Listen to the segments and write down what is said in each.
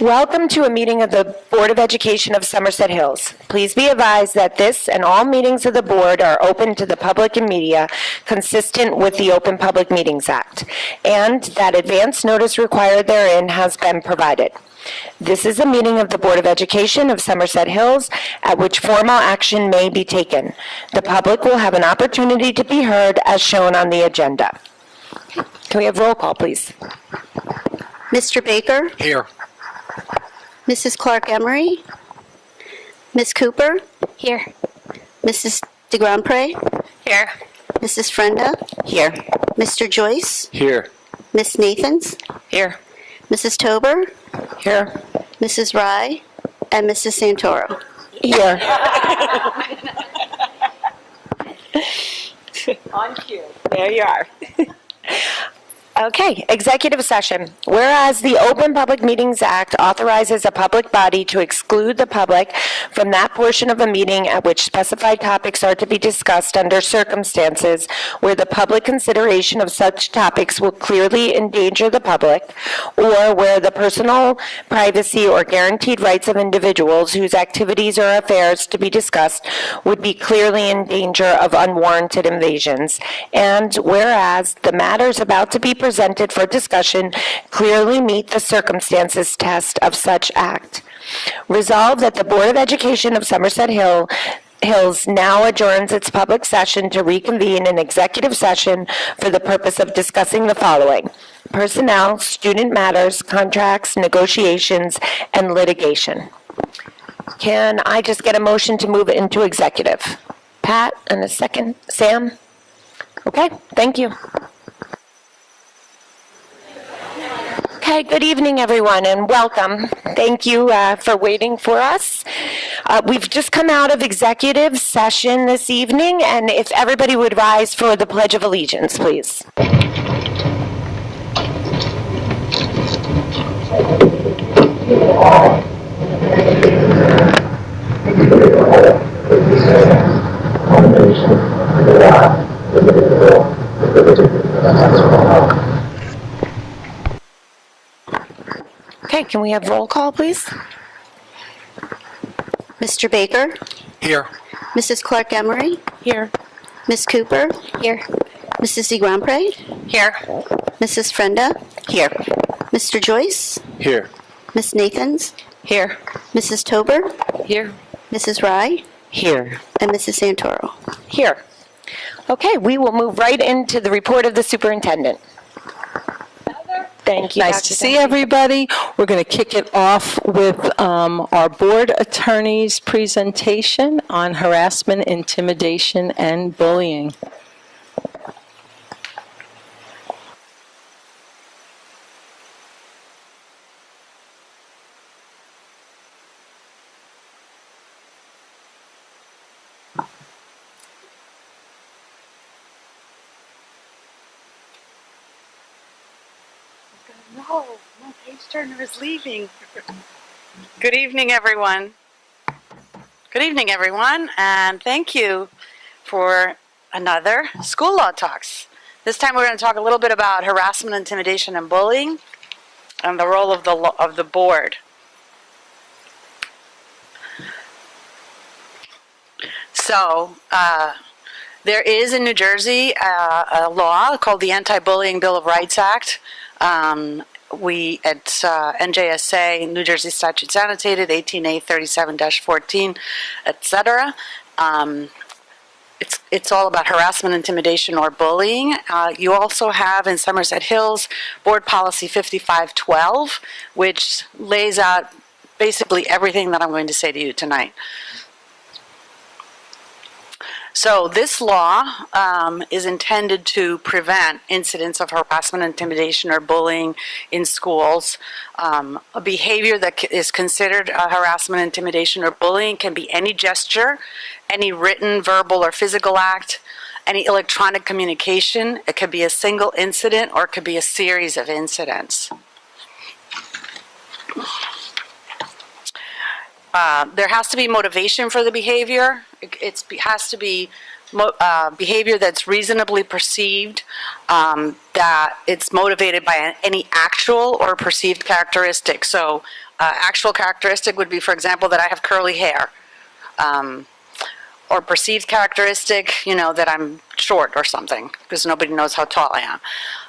Welcome to a meeting of the Board of Education of Somerset Hills. Please be advised that this and all meetings of the board are open to the public and media consistent with the Open Public Meetings Act, and that advance notice required therein has been provided. This is a meeting of the Board of Education of Somerset Hills at which formal action may be taken. The public will have an opportunity to be heard as shown on the agenda. Can we have roll call, please? Mr. Baker? Here. Mrs. Clark Emery? Ms. Cooper? Here. Mrs. DeGrandpre? Here. Mrs. Frenda? Here. Mr. Joyce? Here. Ms. Nathans? Here. Mrs. Tober? Here. Mrs. Rye? And Mrs. Santoro? Here. On cue. There you are. Okay, executive session. Whereas the Open Public Meetings Act authorizes a public body to exclude the public from that portion of a meeting at which specified topics are to be discussed under circumstances where the public consideration of such topics will clearly endanger the public, or where the personal privacy or guaranteed rights of individuals whose activities or affairs to be discussed would be clearly in danger of unwarranted invasions, and whereas the matters about to be presented for discussion clearly meet the circumstances test of such act. Resolved that the Board of Education of Somerset Hills now adjourns its public session to reconvene in executive session for the purpose of discussing the following: personnel, student matters, contracts, negotiations, and litigation. Can I just get a motion to move it into executive? Pat, and a second. Sam? Okay, thank you. Okay, good evening, everyone, and welcome. Thank you for waiting for us. We've just come out of executive session this evening, and if everybody would rise for the Pledge of Allegiance, please. Okay, can we have roll call, please? Mr. Baker? Here. Mrs. Clark Emery? Here. Ms. Cooper? Here. Mrs. DeGrandpre? Here. Mrs. Frenda? Here. Mr. Joyce? Here. Ms. Nathans? Here. Mrs. Tober? Here. Mrs. Rye? Here. And Mrs. Santoro? Here. Okay, we will move right into the report of the superintendent. Thank you. Nice to see everybody. We're going to kick it off with our board attorney's presentation on harassment, intimidation, and bullying. No, my page turner is leaving. Good evening, everyone. Good evening, everyone, and thank you for another School Law Talks. This time we're going to talk a little bit about harassment, intimidation, and bullying, and the role of the board. So, there is in New Jersey a law called the Anti-Bullying Bill of Rights Act. We at NJSA, New Jersey Statutes Annotated, 18A 37-14, etc. It's all about harassment, intimidation, or bullying. You also have in Somerset Hills Board Policy 5512, which lays out basically everything that I'm going to say to you tonight. So this law is intended to prevent incidents of harassment, intimidation, or bullying in schools. A behavior that is considered harassment, intimidation, or bullying can be any gesture, any written, verbal, or physical act, any electronic communication. It could be a single incident or it could be a series of incidents. There has to be motivation for the behavior. It has to be behavior that's reasonably perceived, that it's motivated by any actual or perceived characteristic. So Actual characteristic would be, for example, that I have curly hair. Or perceived characteristic, that I'm short or something, because nobody knows how tall I am.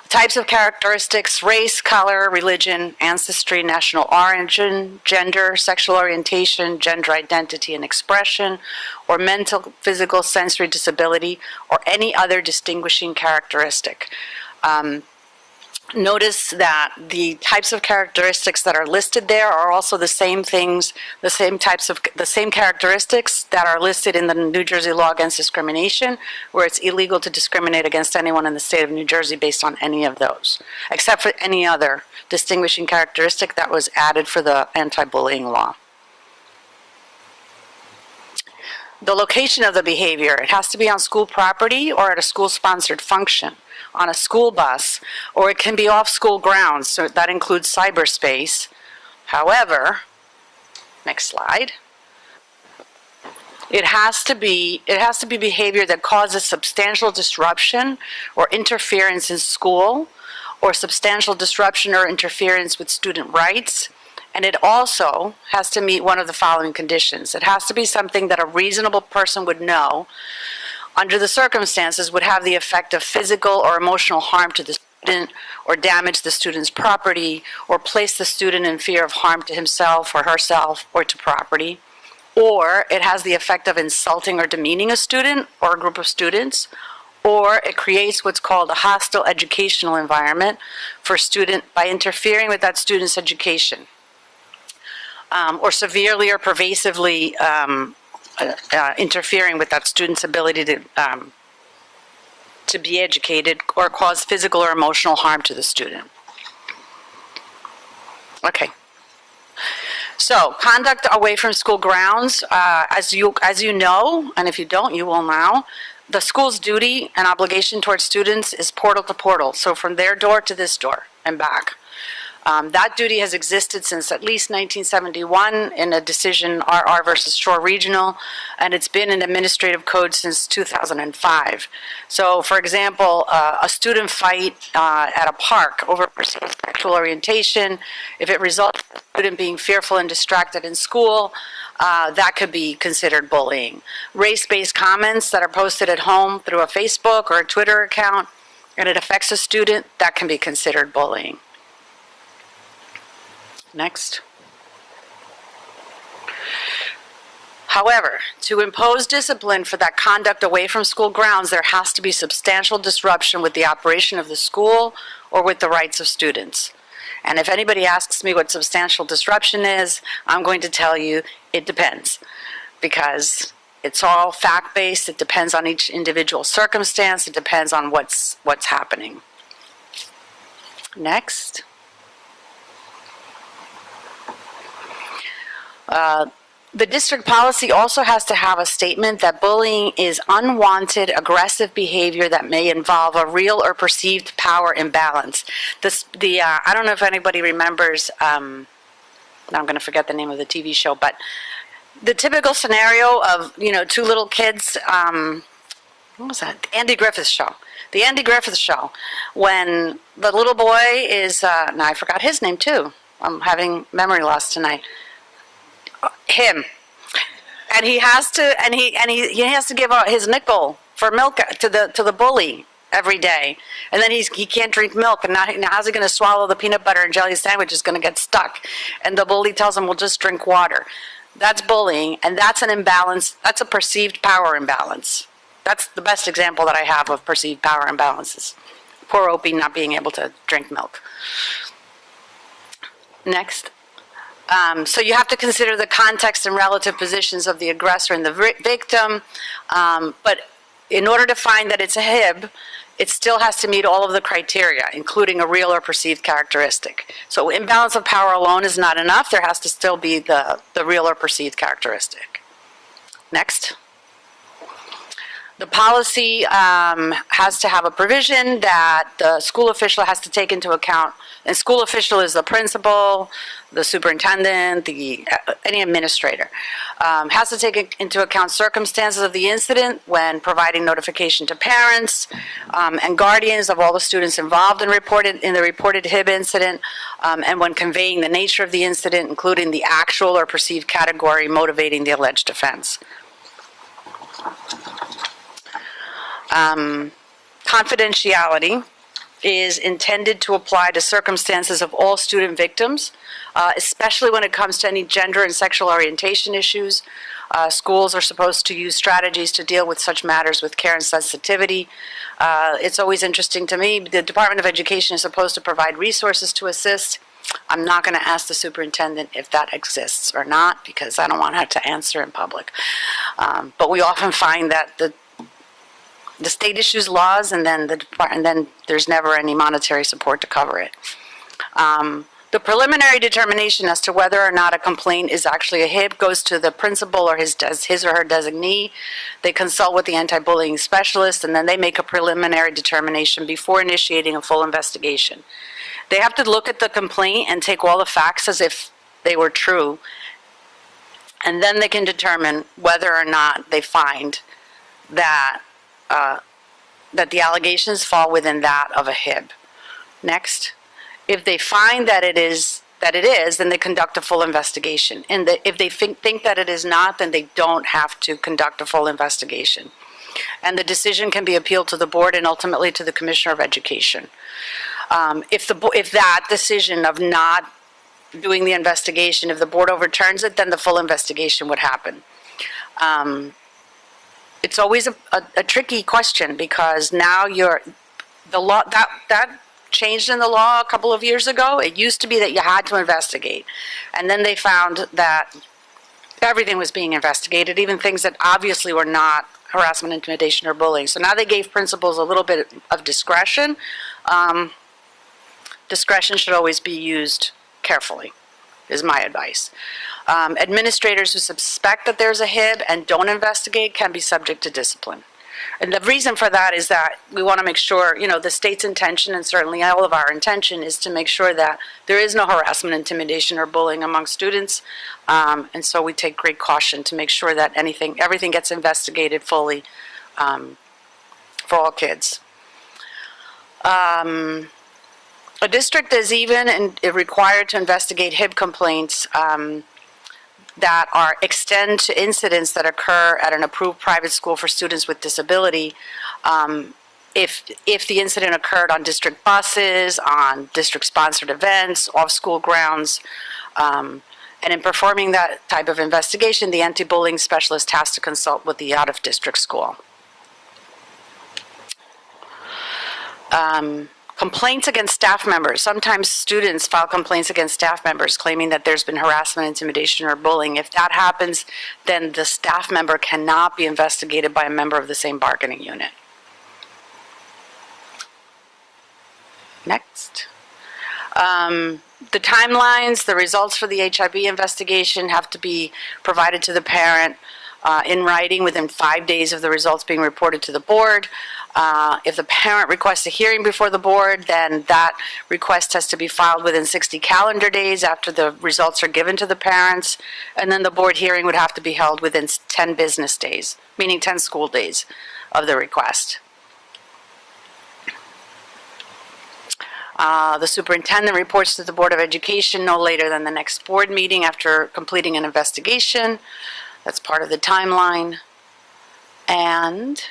Types of characteristics: race, color, religion, ancestry, national origin, gender, sexual orientation, gender identity and expression, or mental, physical, sensory disability, or any other distinguishing characteristic. Notice that the types of characteristics that are listed there are also the same things, the same characteristics that are listed in the New Jersey law against discrimination, where it's illegal to discriminate against anyone in the state of New Jersey based on any of those, except for any other distinguishing characteristic that was added for the anti-bullying law. The location of the behavior: it has to be on school property or at a school-sponsored function, on a school bus, or it can be off school grounds, so that includes cyberspace. However, next slide. It has to be behavior that causes substantial disruption or interference in school, or substantial disruption or interference with student rights. And it also has to meet one of the following conditions. It has to be something that a reasonable person would know, under the circumstances, would have the effect of physical or emotional harm to the student, or damage the student's property, or place the student in fear of harm to himself or herself or to property. Or it has the effect of insulting or demeaning a student or a group of students. Or it creates what's called a hostile educational environment for a student by interfering with that student's education. Or severely or pervasively interfering with that student's ability to be educated, or cause physical or emotional harm to the student. Okay. So, conduct away from school grounds, as you know, and if you don't, you will now, the school's duty and obligation towards students is portal to portal, so from their door to this door and back. That duty has existed since at least 1971 in a decision, RR versus Shore Regional, and it's been in administrative code since 2005. So, for example, a student fight at a park over perceived sexual orientation, if it results in the student being fearful and distracted in school, that could be considered bullying. Race-based comments that are posted at home through a Facebook or a Twitter account, and it affects a student, that can be considered bullying. Next. However, to impose discipline for that conduct away from school grounds, there has to be substantial disruption with the operation of the school or with the rights of students. And if anybody asks me what substantial disruption is, I'm going to tell you it depends, because it's all fact-based. It depends on each individual circumstance. It depends on what's happening. Next. The district policy also has to have a statement that bullying is unwanted, aggressive behavior that may involve a real or perceived power imbalance. I don't know if anybody remembers, now I'm going to forget the name of the TV show, but the typical scenario of, two little kids, what was that? Andy Griffith Show. The Andy Griffith Show, when the little boy is, now I forgot his name too. I'm having memory loss tonight. Him, and he has to give out his nickel for milk to the bully every day, and then he can't drink milk, and now how's he going to swallow the peanut butter and jelly sandwich? Is going to get stuck, and the bully tells him, "Well, just drink water." That's bullying, and that's an imbalance. That's a perceived power imbalance. That's the best example that I have of perceived power imbalances. Poor Opie not being able to drink milk. Next. So you have to consider the context and relative positions of the aggressor and the victim, but in order to find that it's a HIB, it still has to meet all of the criteria, including a real or perceived characteristic. So imbalance of power alone is not enough. There has to still be the real or perceived characteristic. Next. The policy has to have a provision that the school official has to take into account, and school official is the principal, the superintendent, any administrator, has to take into account circumstances of the incident when providing notification to parents and guardians of all the students involved in the reported HIB incident, and when conveying the nature of the incident, including the actual or perceived category motivating the alleged offense. Confidentiality is intended to apply to circumstances of all student victims, especially when it comes to any gender and sexual orientation issues. Schools are supposed to use strategies to deal with such matters with care and sensitivity. It's always interesting to me, the Department of Education is supposed to provide resources to assist. I'm not going to ask the superintendent if that exists or not, because I don't want her to answer in public. But we often find that the state issues laws, and then there's never any monetary support to cover it. The preliminary determination as to whether or not a complaint is actually a HIB goes to the principal or his or her designee. They consult with the anti-bullying specialist, and then they make a preliminary determination before initiating a full investigation. They have to look at the complaint and take all the facts as if they were true, and then they can determine whether or not they find that the allegations fall within that of a HIB. Next. If they find that it is, then they conduct a full investigation. And if they think that it is not, then they don't have to conduct a full investigation. And the decision can be appealed to the board and ultimately to the Commissioner of Education. If that decision of not doing the investigation, if the board overturns it, then the full investigation would happen. It's always a tricky question, because now the law that changed in the law a couple of years ago. It used to be that you had to investigate, and then they found that everything was being investigated, even things that obviously were not harassment, intimidation, or bullying. So now they gave principals a little bit of discretion. Discretion should always be used carefully, is my advice. Administrators who suspect that there's a HIB and don't investigate can be subject to discipline. And the reason for that is that we want to make sure, the state's intention, and certainly all of our intention, is to make sure that there is no harassment, intimidation, or bullying among students. And so we take great caution to make sure that everything gets investigated fully for all kids. A district is even required to investigate HIB complaints that extend to incidents that occur at an approved private school for students with disability. If the incident occurred on district buses, on district-sponsored events, off school grounds, and in performing that type of investigation, the anti-bullying specialist has to consult with the out-of-district school. Complaints against staff members. Sometimes students file complaints against staff members claiming that there's been harassment, intimidation, or bullying. If that happens, then the staff member cannot be investigated by a member of the same bargaining unit. Next. The timelines, the results for the HIB investigation have to be provided to the parent in writing within 5 days of the results being reported to the board. If the parent requests a hearing before the board, then that request has to be filed within 60 calendar days after the results are given to the parents. And then the board hearing would have to be held within 10 business days, meaning 10 school days of the request. The superintendent reports to the Board of Education no later than the next board meeting after completing an investigation. That's part of the timeline. And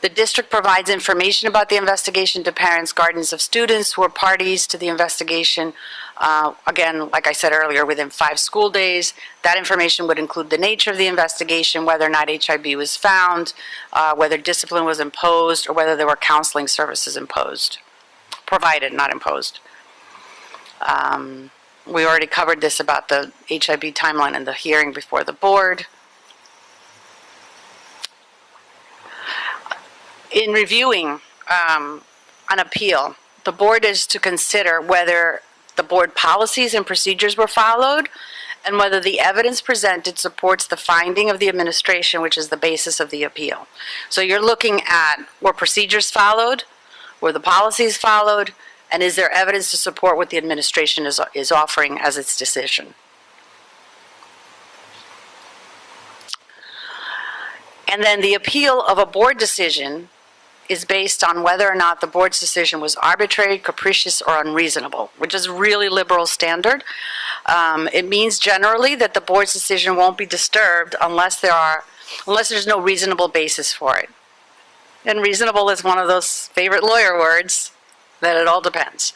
the district provides information about the investigation to parents, guardians of students who are parties to the investigation. Again, like I said earlier, within 5 school days. That information would include the nature of the investigation, whether or not HIB was found, whether discipline was imposed, or whether there were counseling services provided, not imposed. We already covered this about the HIB timeline and the hearing before the board. In reviewing an appeal, the board is to consider whether the board policies and procedures were followed and whether the evidence presented supports the finding of the administration, which is the basis of the appeal. So you're looking at, were procedures followed? Were the policies followed? And is there evidence to support what the administration is offering as its decision? And then the appeal of a board decision is based on whether or not the board's decision was arbitrary, capricious, or unreasonable, which is really liberal standard. It means generally that the board's decision won't be disturbed unless there's no reasonable basis for it. And reasonable is one of those favorite lawyer words, that it all depends.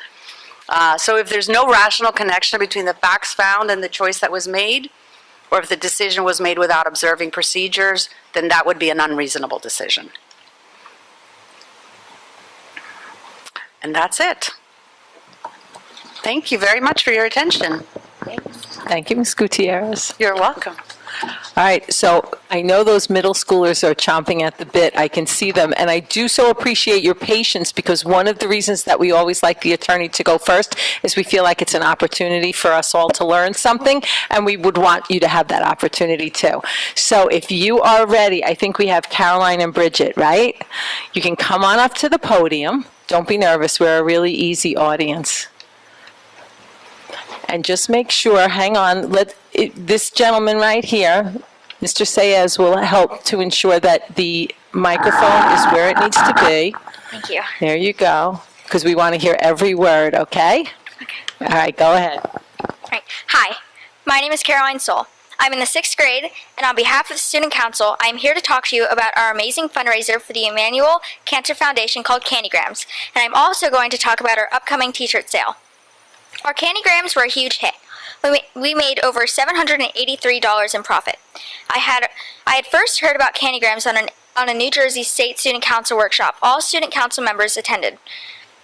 So if there's no rational connection between the facts found and the choice that was made, or if the decision was made without observing procedures, then that would be an unreasonable decision. And that's it. Thank you very much for your attention. Thank you, Ms. Gutierrez. You're welcome. All right, so I know those middle schoolers are chomping at the bit. I can see them, and I do so appreciate your patience, because one of the reasons that we always like the attorney to go first is we feel like it's an opportunity for us all to learn something, and we would want you to have that opportunity too. So if you are ready, I think we have Caroline and Bridget, right? You can come on up to the podium. Don't be nervous, we're a really easy audience. And just make sure, hang on, this gentleman right here, Mr. Sayez, will help to ensure that the microphone is where it needs to be. Thank you. There you go, because we want to hear every word, okay? All right, go ahead. All right. Hi, my name is Caroline Soul. I'm in the 6th grade, and on behalf of the Student Council, I am here to talk to you about our amazing fundraiser for the Emmanuel Cancer Foundation called Candygrams, and I'm also going to talk about our upcoming t-shirt sale. Our Candygrams were a huge hit. We made over $783 in profit. I had first heard about Candygrams on a New Jersey State Student Council workshop. All Student Council members attended.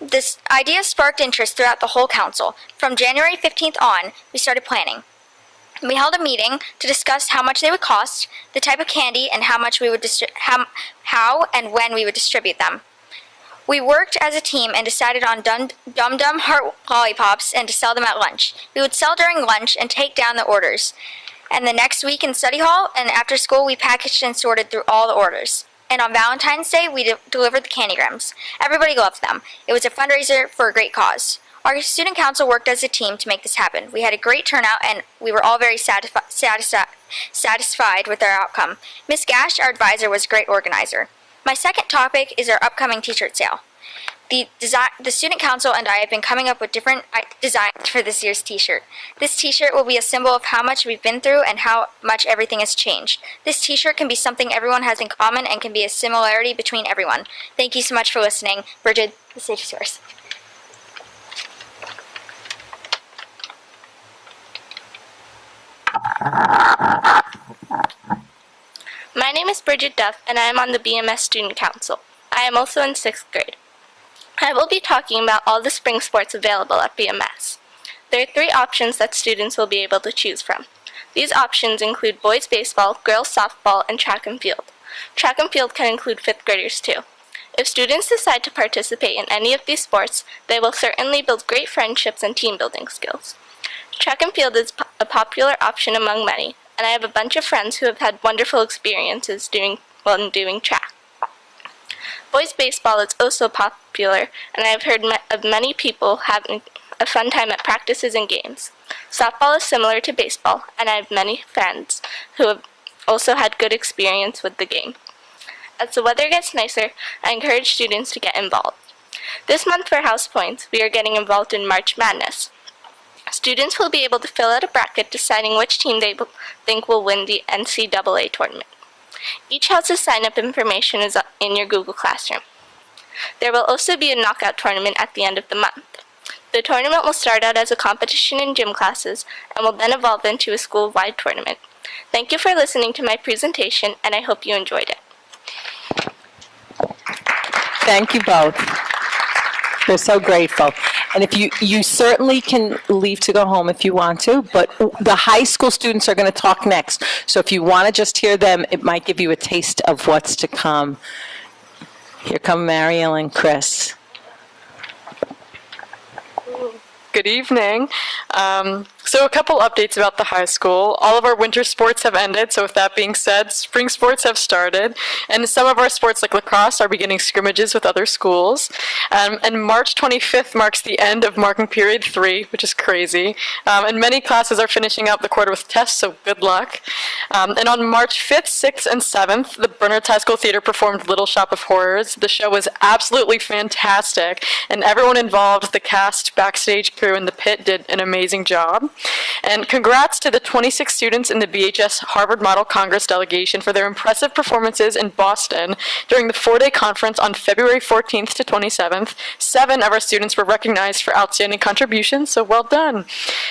This idea sparked interest throughout the whole council. From January 15th on, we started planning. We held a meeting to discuss how much they would cost, the type of candy, and how how and when we would distribute them. We worked as a team and decided on Dum Dum Heart Lollipops and to sell them at lunch. We would sell during lunch and take down the orders. And the next week in study hall and after school, we packaged and sorted through all the orders. And on Valentine's Day, we delivered the Candygrams. Everybody loved them. It was a fundraiser for a great cause. Our student council worked as a team to make this happen. We had a great turnout, and we were all very satisfied with our outcome. Ms. Gash, our advisor, was a great organizer. My second topic is our upcoming t-shirt sale. The student council and I have been coming up with different designs for this year's t-shirt. This t-shirt will be a symbol of how much we've been through and how much everything has changed. This t-shirt can be something everyone has in common and can be a similarity between everyone. Thank you so much for listening. Bridget, the stage is yours. My name is Bridget Duff, and I am on the BMS Student Council. I am also in 6th grade. I will be talking about all the spring sports available at BMS. There are 3 options that students will be able to choose from. These options include boys baseball, girls softball, and track and field. Track and field can include 5th graders too. If students decide to participate in any of these sports, they will certainly build great friendships and team building skills. Track and field is a popular option among many, and I have a bunch of friends who have had wonderful experiences doing track. Boys baseball is also popular, and I have heard of many people having a fun time at practices and games. Softball is similar to baseball, and I have many friends who have also had good experience with the game. As the weather gets nicer, I encourage students to get involved. This month for House Points, we are getting involved in March Madness. Students will be able to fill out a bracket deciding which team they think will win the NCAA tournament. Each house's sign-up information is in your Google Classroom. There will also be a knockout tournament at the end of the month. The tournament will start out as a competition in gym classes and will then evolve into a school-wide tournament. Thank you for listening to my presentation, and I hope you enjoyed it. Thank you both. We're so grateful. And if you certainly can leave to go home if you want to, but the high school students are going to talk next. So if you want to just hear them, it might give you a taste of what's to come. Here come Mariel and Chris. Good evening. So So a couple updates about the high school. All of our winter sports have ended, so with that being said, spring sports have started, and some of our sports like lacrosse are beginning scrimmages with other schools. And March 25th marks the end of marking period 3, which is crazy. And many classes are finishing up the quarter with tests, so good luck. And on March 5th, 6th, and 7th, the Bernards High School Theater performed Little Shop of Horrors. The show was absolutely fantastic, and everyone involved, the cast, backstage crew, and the pit did an amazing job. And congrats to the 26 students in the BHS Harvard Model Congress delegation for their impressive performances in Boston during the 4-day conference on February 14th to 27th. 7 of our students were recognized for outstanding contributions, so well done.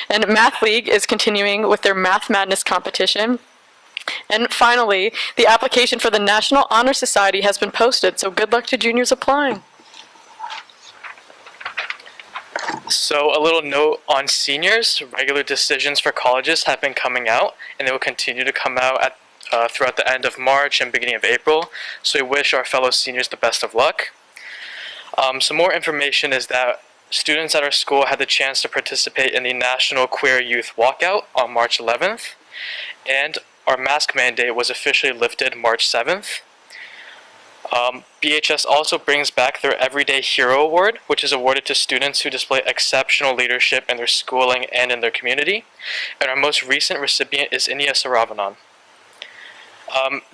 And Math League is continuing with their Math Madness competition. And finally, the application for the National Honor Society has been posted, so good luck to juniors applying. So a little note on seniors, regular decisions for colleges have been coming out, and they will continue to come out throughout the end of March and beginning of April. So we wish our fellow seniors the best of luck. Some more information is that students at our school had the chance to participate in the National Queer Youth Walkout on March 11th, and our mask mandate was officially lifted March 7th. BHS also brings back their Everyday Hero Award, which is awarded to students who display exceptional leadership in their schooling and in their community. And our most recent recipient is Inia Saravanan.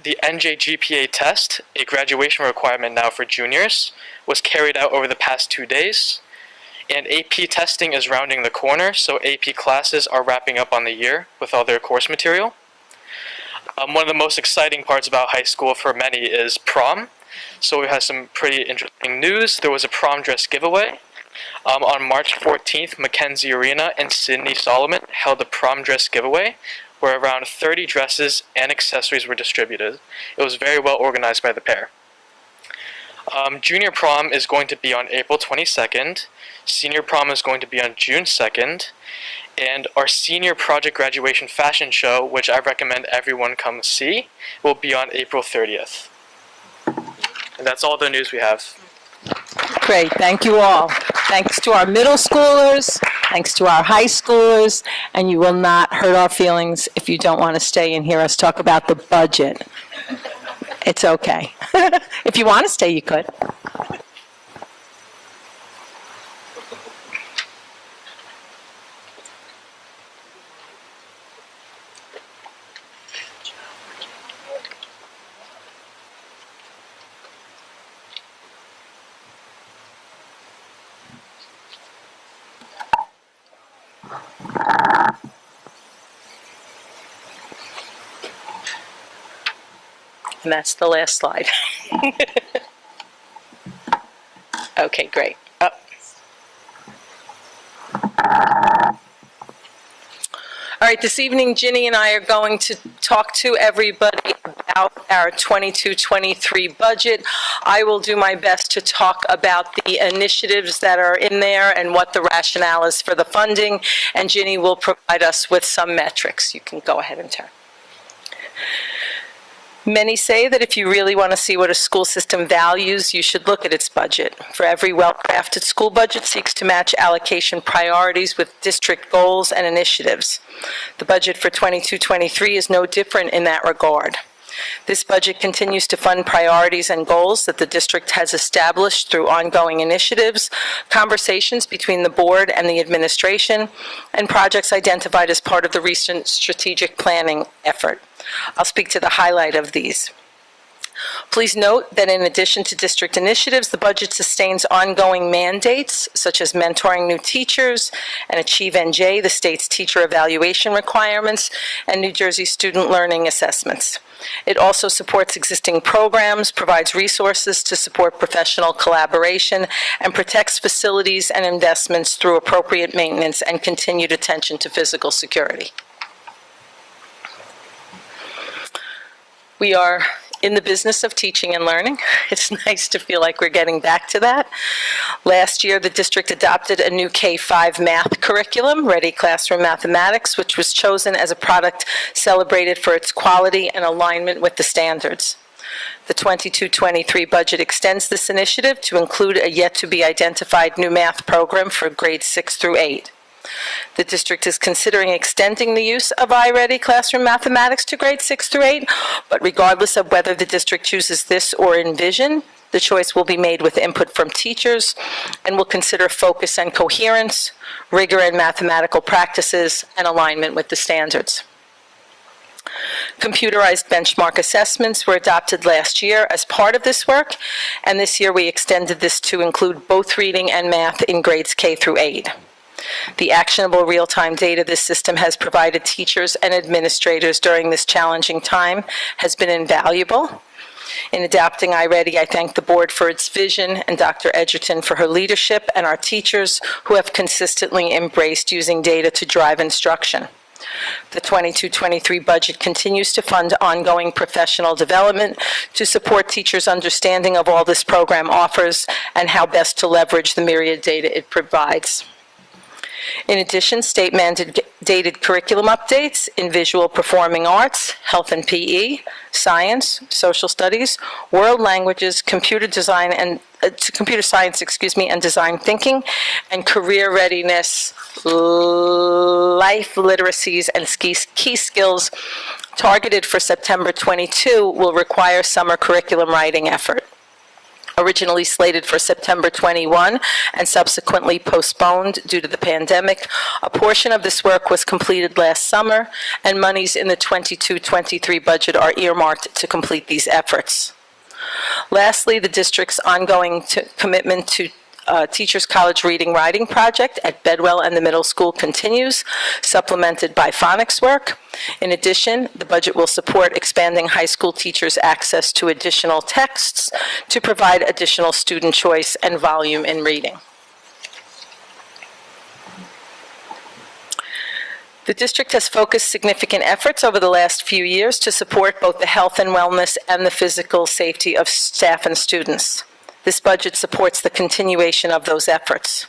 The NJGPA test, a graduation requirement now for juniors, was carried out over the past 2 days. And AP testing is rounding the corner, so AP classes are wrapping up on the year with all their course material. One of the most exciting parts about high school for many is prom. So we had some pretty interesting news. There was a prom dress giveaway. On March 14th, Mackenzie Arena and Sydney Solomon held a prom dress giveaway where around 30 dresses and accessories were distributed. It was very well organized by the pair. Junior prom is going to be on April 22nd. Senior prom is going to be on June 2nd. And our senior project graduation fashion show, which I recommend everyone come see, will be on April 30th. And that's all the news we have. Great, thank you all. Thanks to our middle schoolers, thanks to our high schoolers, and you will not hurt our feelings if you don't want to stay and hear us talk about the budget. It's okay. If you want to stay, you could. And that's the last slide. Okay, great. Up. All right, this evening, Ginny and I are going to talk to everybody about our 22-23 budget. I will do my best to talk about the initiatives that are in there and what the rationale is for the funding, and Ginny will provide us with some metrics. You can go ahead and turn. Many say that if you really want to see what a school system values, you should look at its budget. For every well-crafted school budget seeks to match allocation priorities with district goals and initiatives. The budget for 22-23 is no different in that regard. This budget continues to fund priorities and goals that the district has established through ongoing initiatives, conversations between the board and the administration, and projects identified as part of the recent strategic planning effort. I'll speak to the highlight of these. Please note that in addition to district initiatives, the budget sustains ongoing mandates, such as mentoring new teachers and Achieve NJ, the state's teacher evaluation requirements, and New Jersey student learning assessments. It also supports existing programs, provides resources to support professional collaboration, and protects facilities and investments through appropriate maintenance and continued attention to physical security. We are in the business of teaching and learning. It's nice to feel like we're getting back to that. Last year, the district adopted a new K-5 math curriculum, Ready Classroom Mathematics, which was chosen as a product celebrated for its quality and alignment with the standards. The 22-23 budget extends this initiative to include a yet-to-be-identified new math program for grades 6 through 8. The district is considering extending the use of iReady classroom mathematics to grades 6 through 8, but regardless of whether the district chooses this or Envision, the choice will be made with input from teachers and will consider focus and coherence, rigor in mathematical practices, and alignment with the standards. Computerized benchmark assessments were adopted last year as part of this work, and this year we extended this to include both reading and math in grades K through 8. The actionable real-time data this system has provided teachers and administrators during this challenging time has been invaluable. In adopting iReady, I thank the board for its vision and Dr. Edgerton for her leadership and our teachers who have consistently embraced using data to drive instruction. The 22-23 budget continues to fund ongoing professional development to support teachers' understanding of all this program offers and how best to leverage the myriad data it provides. In addition, state mandated curriculum updates in visual performing arts, health and PE, science, social studies, world languages, computer science, and design thinking, and career readiness, life literacies, and key skills targeted for September 22 will require summer curriculum writing effort. Originally slated for September 21 and subsequently postponed due to the pandemic, a portion of this work was completed last summer, and monies in the 22-23 budget are earmarked to complete these efforts. Lastly, the district's ongoing commitment to Teachers College Reading Writing Project at Bedwell and the middle school continues, supplemented by phonics work. In addition, the budget will support expanding high school teachers' access to additional texts to provide additional student choice and volume in reading. The district has focused significant efforts over the last few years to support both the health and wellness and the physical safety of staff and students. This budget supports the continuation of those efforts.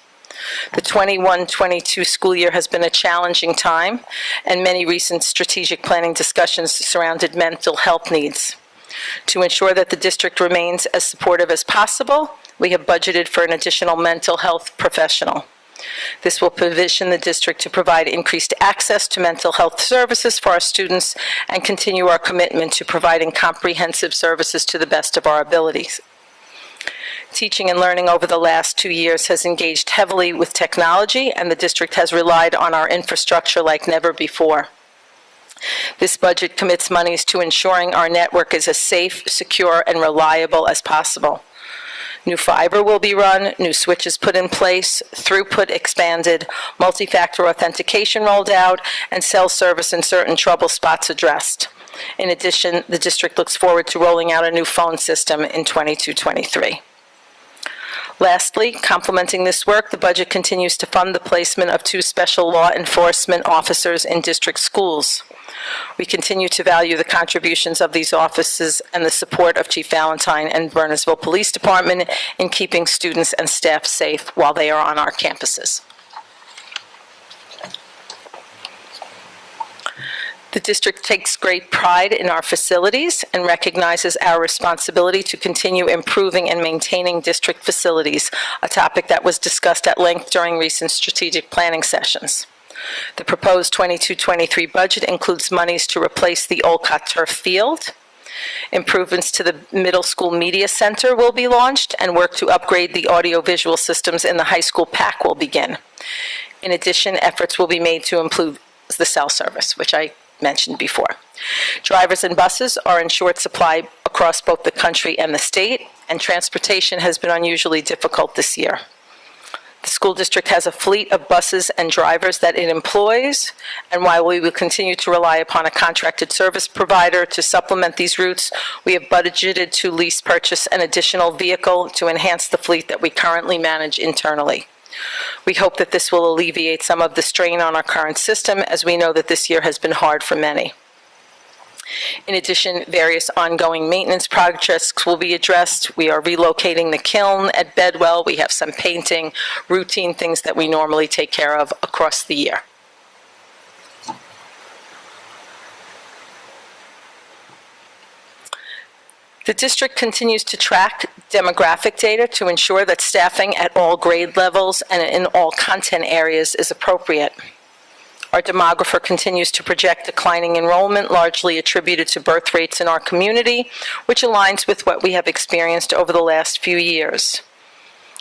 The 21-22 school year has been a challenging time, and many recent strategic planning discussions surrounded mental health needs. To ensure that the district remains as supportive as possible, we have budgeted for an additional mental health professional. This will position the district to provide increased access to mental health services for our students and continue our commitment to providing comprehensive services to the best of our abilities. Teaching and learning over the last 2 years has engaged heavily with technology, and the district has relied on our infrastructure like never before. This budget commits monies to ensuring our network is as safe, secure, and reliable as possible. New fiber will be run, new switches put in place, throughput expanded, multi-factor authentication rolled out, and cell service in certain trouble spots addressed. In addition, the district looks forward to rolling out a new phone system in 22-23. Lastly, complementing this work, the budget continues to fund the placement of 2 special law enforcement officers in district schools. We continue to value the contributions of these offices and the support of Chief Valentine and Burnesville Police Department in keeping students and staff safe while they are on our campuses. The district takes great pride in our facilities and recognizes our responsibility to continue improving and maintaining district facilities, a topic that was discussed at length during recent strategic planning sessions. The proposed 22-23 budget includes monies to replace the Olcott Turf Field. Improvements to the middle school media center will be launched, and work to upgrade the audiovisual systems in the high school PAC will begin. In addition, efforts will be made to improve the cell service, which I mentioned before. Drivers and buses are in short supply across both the country and the state, and transportation has been unusually difficult this year. The school district has a fleet of buses and drivers that it employs, and while we will continue to rely upon a contracted service provider to supplement these routes, we have budgeted to lease purchase an additional vehicle to enhance the fleet that we currently manage internally. We hope that this will alleviate some of the strain on our current system, as we know that this year has been hard for many. In addition, various ongoing maintenance projects will be addressed. We are relocating the kiln at Bedwell. We have some painting, routine things that we normally take care of across the year. The district continues to track demographic data to ensure that staffing at all grade levels and in all content areas is appropriate. Our demographer continues to project declining enrollment, largely attributed to birth rates in our community, which aligns with what we have experienced over the last few years.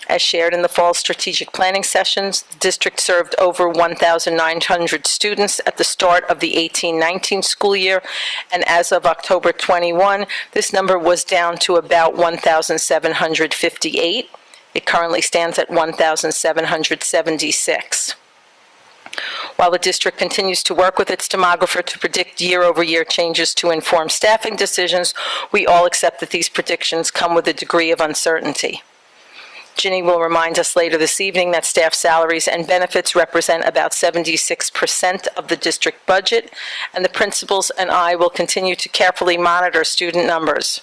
As shared in the fall strategic planning sessions, the district served over 1,900 students at the start of the 18-19 school year, and as of October 21, this number was down to about 1,758. It currently stands at 1,776. While the district continues to work with its demographer to predict year-over-year changes to inform staffing decisions, we all accept that these predictions come with a degree of uncertainty. Ginny will remind us later this evening that staff salaries and benefits represent about 76% of the district budget, and the principals and I will continue to carefully monitor student numbers.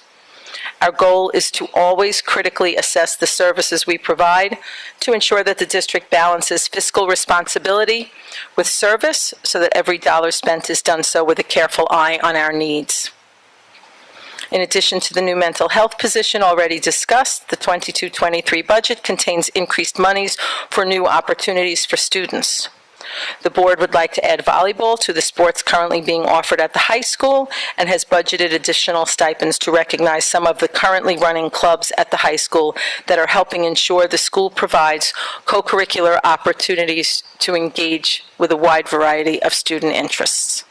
Our goal is to always critically assess the services we provide to ensure that the district balances fiscal responsibility with service so that every dollar spent is done so with a careful eye on our needs. In addition to the new mental health position already discussed, the 22-23 budget contains increased monies for new opportunities for students. The board would like to add volleyball to the sports currently being offered at the high school and has budgeted additional stipends to recognize some of the currently running clubs at the high school that are helping ensure the school provides co-curricular opportunities to engage with a wide variety of student interests.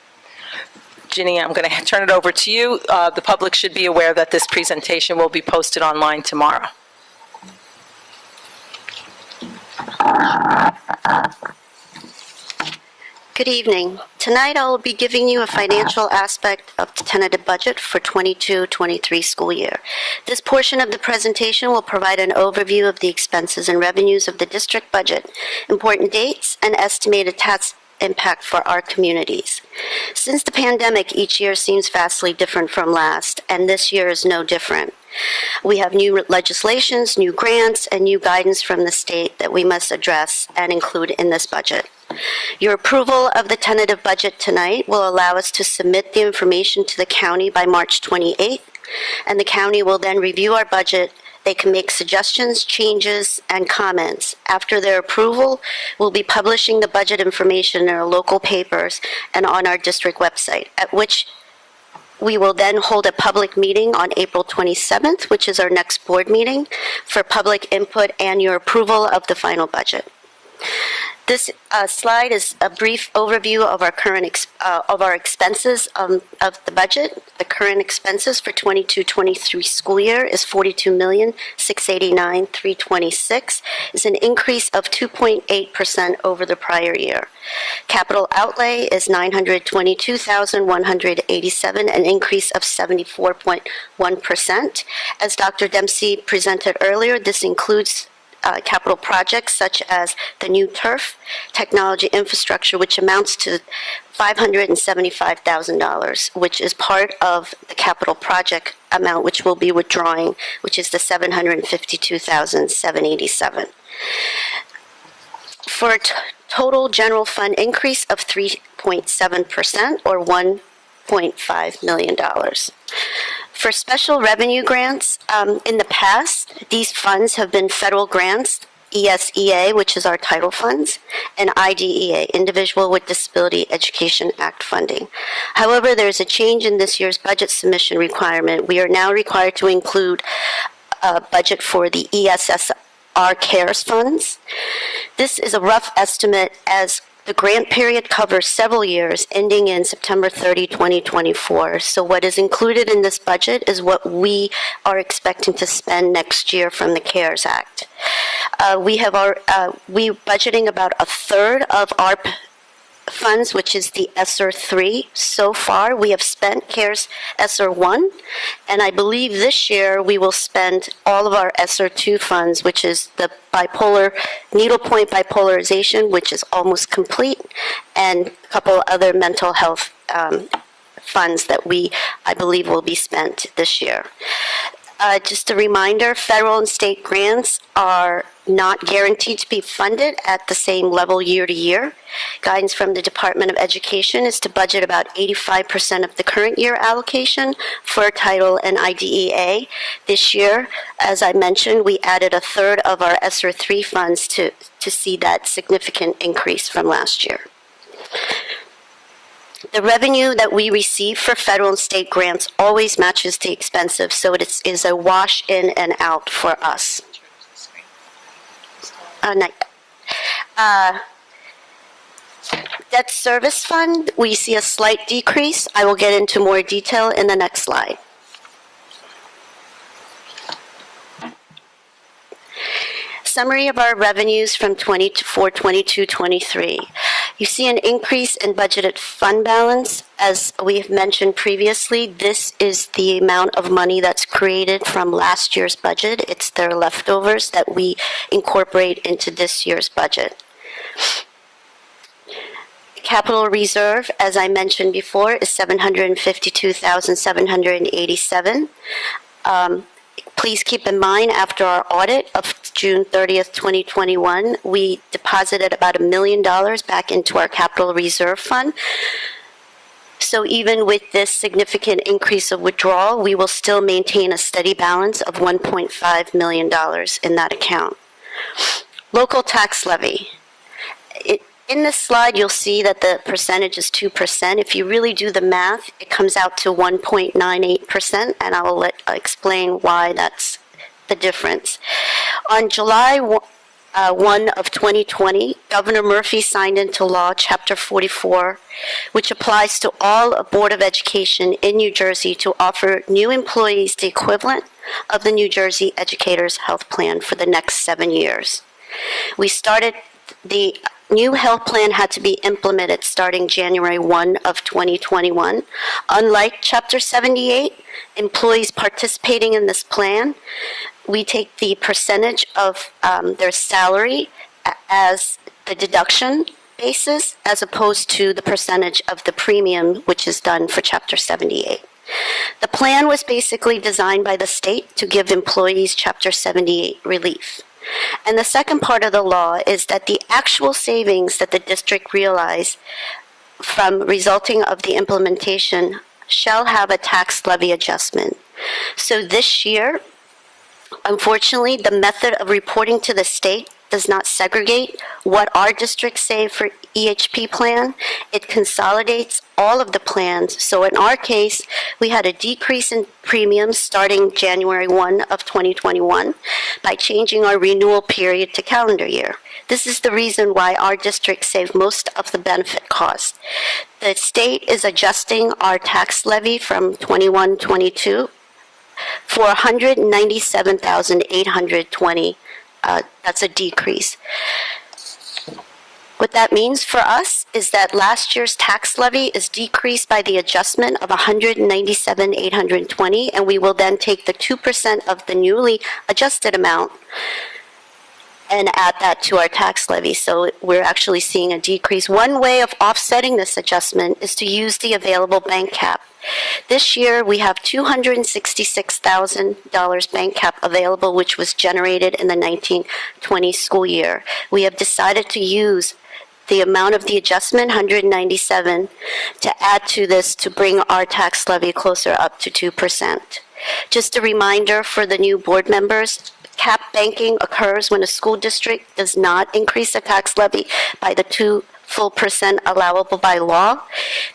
Ginny, I'm going to turn it over to you. The public should be aware that this presentation will be posted online tomorrow. Good evening. Tonight I will be giving you a financial aspect of the tentative budget for 22-23 school year. This portion of the presentation will provide an overview of the expenses and revenues of the district budget, important dates, and estimated tax impact for our communities. Since the pandemic, each year seems vastly different from last, and this year is no different. We have new legislations, new grants, and new guidance from the state that we must address and include in this budget. Your approval of the tentative budget tonight will allow us to submit the information to the county by March 28th, and the county will then review our budget. They can make suggestions, changes, and comments. After their approval, we'll be publishing the budget information in our local papers and on our district website, at which we will then hold a public meeting on April 27th, which is our next board meeting, for public input and your approval of the final budget. This slide is a brief overview of our current expenses of the budget. The current expenses for 22-23 school year is $42,689,326. Is an increase of 2.8% over the prior year. Capital outlay is $922,187, an increase of 74.1%. As Dr. Dempsey presented earlier, this includes capital projects such as the new turf, technology infrastructure, which amounts to $575,000, which is part of the capital project amount which we'll be withdrawing, which is the $752,787. For a total general fund increase of 3.7% or $1.5 million. For special revenue grants, in the past, these funds have been federal grants, ESEA, which is our title funds, and IDEA, Individual with Disability Education Act funding. However, there's a change in this year's budget submission requirement. We are now required to include a budget for the ESSR CARES funds. This is a rough estimate as the grant period covers several years, ending in September 30, 2024. So what is included in this budget is what we are expecting to spend next year from the CARES Act. We budgeting about a third of our funds, which is the ESSER 3. So far, we have spent CARES ESSER 1, and I believe this year we will spend all of our ESSER 2 funds, which is the needlepoint bipolarization, which is almost complete, and a couple other mental health funds that I believe will be spent this year. Just a reminder, federal and state grants are not guaranteed to be funded at the same level year to year. Guidance from the Department of Education is to budget about 85% of the current year allocation for Title and IDEA. This year, as I mentioned, we added a third of our ESSER 3 funds to see that significant increase from last year. The revenue that we receive for federal and state grants always matches the expenses, so it is a wash in and out for us. Debt service fund, we see a slight decrease. I will get into more detail in the next slide. Summary of our revenues from 22-23. You see an increase in budgeted fund balance. As we have mentioned previously, this is the amount of money that's created from last year's budget. It's their leftovers that we incorporate into this year's budget. Capital reserve, as I mentioned before, is $752,787. Please keep in mind, after our audit of June 30th, 2021, we deposited about $1 million back into our capital reserve fund. So even with this significant increase of withdrawal, we will still maintain a steady balance of $1.5 million in that account. Local tax levy. In this slide, you'll see that the percentage is 2%. If you really do the math, it comes out to 1.98%, and I will explain why that's the difference. On July 1 of 2020, Governor Murphy signed into law Chapter 44, which applies to all Board of Education in New Jersey to offer new employees the equivalent of the New Jersey Educators Health Plan for the next 7 years. The new health plan had to be implemented starting January 1 of 2021. Unlike Chapter 78, employees participating in this plan, we take the percentage of their salary as the deduction basis, as opposed to the percentage of the premium, which is done for Chapter 78. The plan was basically designed by the state to give employees Chapter 78 relief. And the second part of the law is that the actual savings that the district realized from resulting of the implementation shall have a tax levy adjustment. So this year, unfortunately, the method of reporting to the state does not segregate what our districts save for EHP plan. It consolidates all of the plans. So in our case, we had a decrease in premiums starting January 1 of 2021 by changing our renewal period to calendar year. This is the reason why our district saved most of the benefit costs. The state is adjusting our tax levy from 21-22 for $197,820. That's a decrease. What that means for us is that last year's tax levy is decreased by the adjustment of $197,820, and we will then take the 2% of the newly adjusted amount and add that to our tax levy. So we're actually seeing a decrease. One way of offsetting this adjustment is to use the available bank cap. This year, we have $266,000 bank cap available, which was generated in the 1920 school year. We have decided to use the amount of the adjustment, $197,000, to add to this to bring our tax levy closer up to 2%. Just a reminder for the new board members, cap banking occurs when a school district does not increase the tax levy by the 2% allowable by law.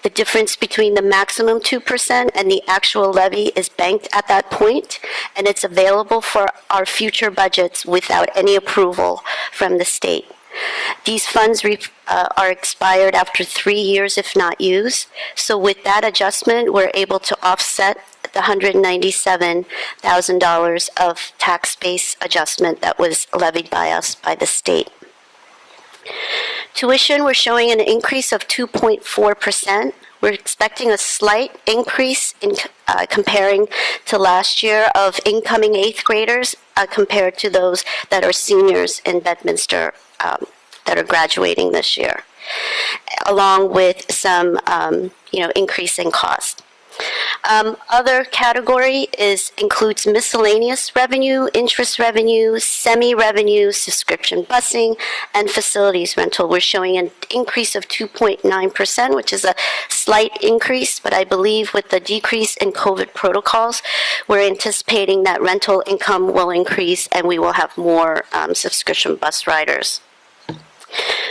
The difference between the maximum 2% and the actual levy is banked at that point, and it's available for our future budgets without any approval from the state. These funds are expired after 3 years if not used. So with that adjustment, we're able to offset the $197,000 of tax base adjustment that was levied by us by the state. Tuition, we're showing an increase of 2.4%. We're expecting a slight increase in comparing to last year of incoming 8th graders compared to those that are seniors in Bedminster that are graduating this year, along with some increase in cost. Other category includes miscellaneous revenue, interest revenue, semi-revenue, subscription busing, and facilities rental. We're showing an increase of 2.9%, which is a slight increase, but I believe with the decrease in COVID protocols, we're anticipating that rental income will increase and we will have more subscription bus riders.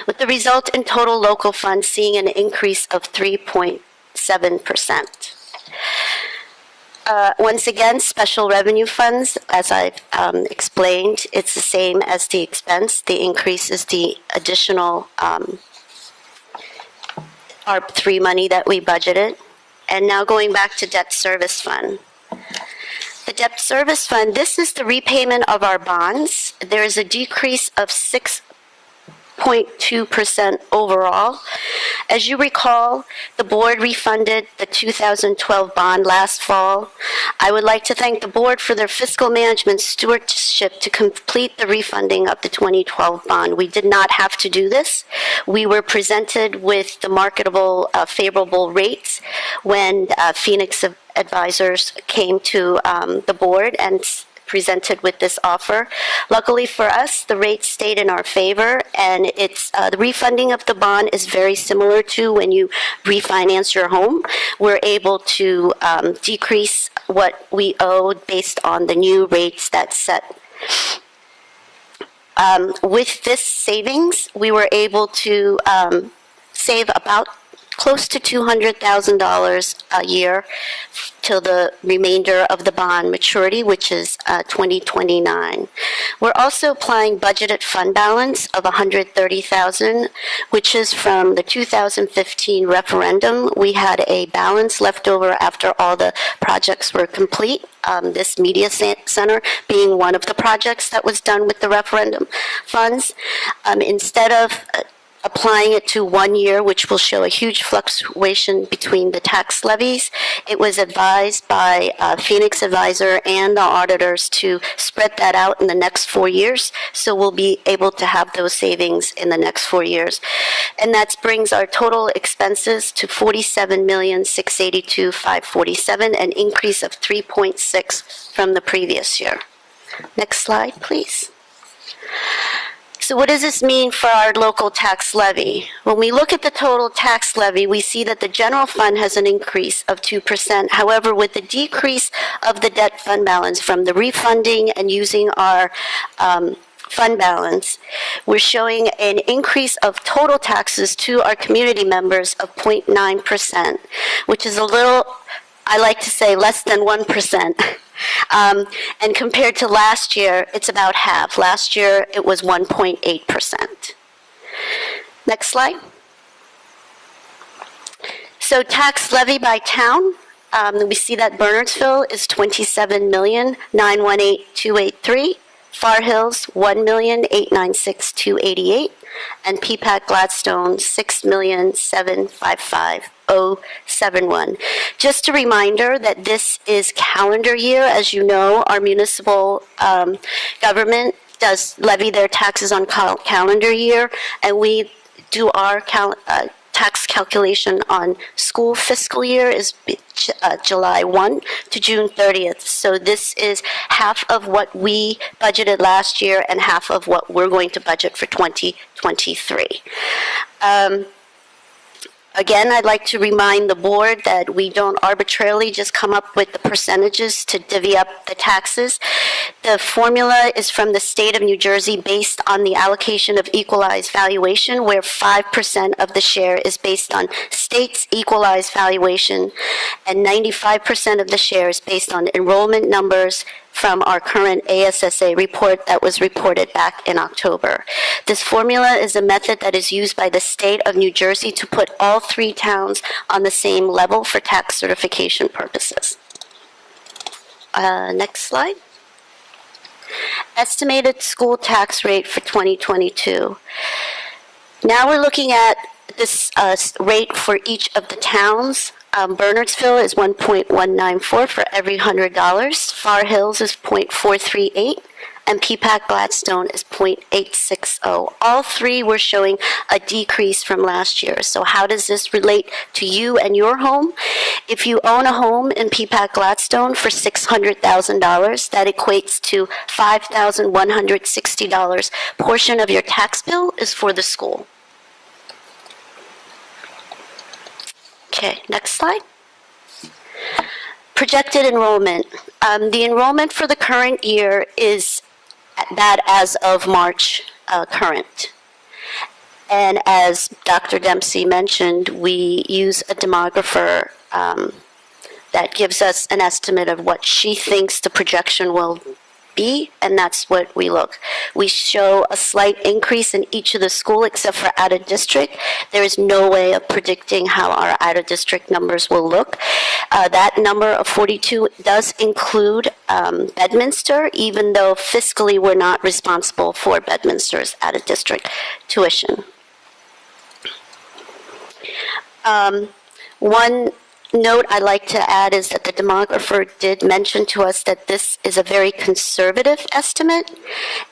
With the result in total local funds seeing an increase of 3.7%. Once again, special revenue funds, as I've explained, it's the same as the expense. The increase is the additional ARP3 money that we budgeted. And now going back to debt service fund. The debt service fund, this is the repayment of our bonds. There is a decrease of 6.2% overall. As you recall, the board refunded the 2012 bond last fall. I would like to thank the board for their fiscal management stewardship to complete the refunding of the 2012 bond. We did not have to do this. We were presented with the marketable favorable rates when Phoenix Advisors came to the board and presented with this offer. Luckily for us, the rates stayed in our favor, and it's the refunding of the bond is very similar to when you refinance your home. We're able to decrease what we owed based on the new rates that's set. With this savings, we were able to save about close to $200,000 a year till the remainder of the bond maturity, which is 2029. We're also applying budgeted fund balance of $130,000, which is from the 2015 referendum. We had a balance left over after all the projects were complete. This media center being one of the projects that was done with the referendum funds. Instead of applying it to 1 year, which will show a huge fluctuation between the tax levies, it was advised by Phoenix Advisor and the auditors to spread that out in the next 4 years. So we'll be able to have those savings in the next 4 years. And that brings our total expenses to $47,682,547, an increase of 3.6 from the previous year. Next slide, please. So what does this mean for our local tax levy? When we look at the total tax levy, we see that the general fund has an increase of 2%. However, with the decrease of the debt fund balance from the refunding and using our fund balance, we're showing an increase of total taxes to our community members of 0.9%, which is a little, I like to say, less than 1%. And compared to last year, it's about half. Last year, it was 1.8%. Next slide. So tax levy by town, we see that Bernardsville is $27,918,283, Far Hills $1,896,288, and Peapack Gladstone $6,755,071. Just a reminder that this is calendar year. As you know, our municipal government does levy their taxes on calendar year, and we do our tax calculation on school fiscal year is July 1 to June 30th. So this is half of what we budgeted last year and half of what we're going to budget for 2023. Again, I'd like to remind the board that we don't arbitrarily just come up with the percentages to divvy up the taxes. The formula is from the state of New Jersey based on the allocation of equalized valuation, where 5% of the share is based on state's equalized valuation, and 95% of the share is based on enrollment numbers from our current ASSA report that was reported back in October. This formula is a method that is used by the state of New Jersey to put all 3 towns on the same level for tax certification purposes. Next slide. Estimated school tax rate for 2022. Now we're looking at this rate for each of the towns. Bernardsville is 1.194 for every $100. Far Hills is 0.438, and Peapack Gladstone is 0.860. All 3 were showing a decrease from last year. So how does this relate to you and your home? If you own a home in Peapack Gladstone for $600,000, that equates to $5,160. Portion of your tax bill is for the school. Okay, next slide. Projected enrollment. The enrollment for the current year is that as of March current. And as Dr. Dempsey mentioned, we use a demographer that gives us an estimate of what she thinks the projection will be, and that's what we look. We show a slight increase in each of the school except for out of district. There is no way of predicting how our out of district numbers will look. That number of 42 does include Bedminster, even though fiscally we're not responsible for Bedminster's out of district tuition. One note I'd like to add is that the demographer did mention to us that this is a very conservative estimate,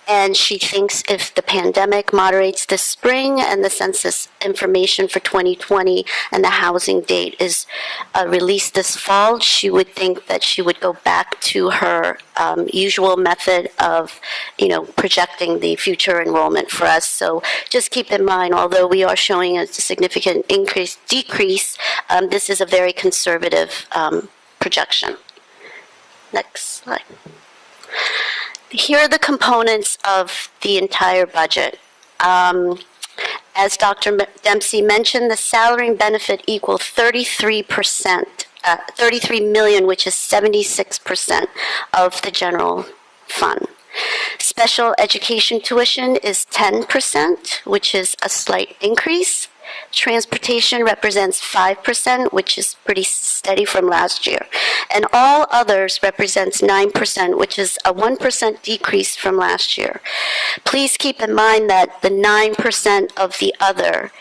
and she thinks if the pandemic moderates this spring and the census information for 2020 and the housing date is released this fall, she would think that she would go back to her usual method of, projecting the future enrollment for us. So just keep in mind, although we are showing a significant decrease, this is a very conservative projection. Next slide. Here are the components of the entire budget. As Dr. Dempsey mentioned, the salary and benefit equal 33%, 33 million, which is 76% of the general fund. Special education tuition is 10%, which is a slight increase. Transportation represents 5%, which is pretty steady from last year. And all others represents 9%, which is a 1% decrease from last year. Please keep in mind that the 9% of the other,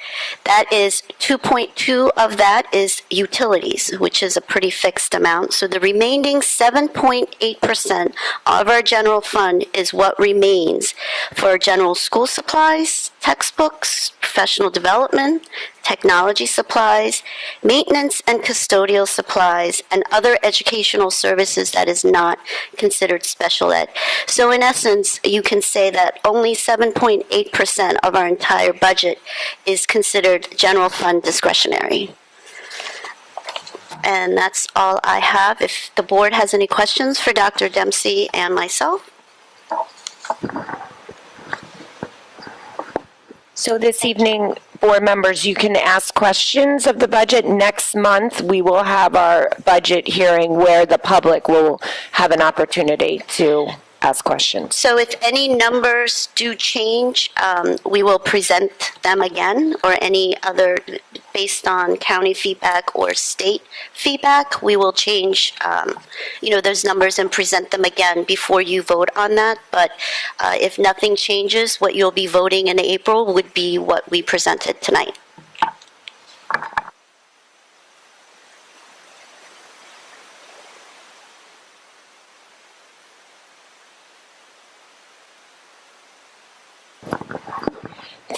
that is 2.2 of that is utilities, which is a pretty fixed amount. So the remaining 7.8% of our general fund is what remains for general school supplies, textbooks, professional development, technology supplies, maintenance and custodial supplies, and other educational services that is not considered special ed. So in essence, you can say that only 7.8% of our entire budget is considered general fund discretionary. And that's all I have. If the board has any questions for Dr. Dempsey and myself. So this evening, board members, you can ask questions of the budget. Next month, we will have our budget hearing where the public will have an opportunity to ask questions. So if any numbers do change, we will present them again, or any other, based on county feedback or state feedback, we will change, those numbers and present them again before you vote on that. But if nothing changes, what you'll be voting in April would be what we presented tonight.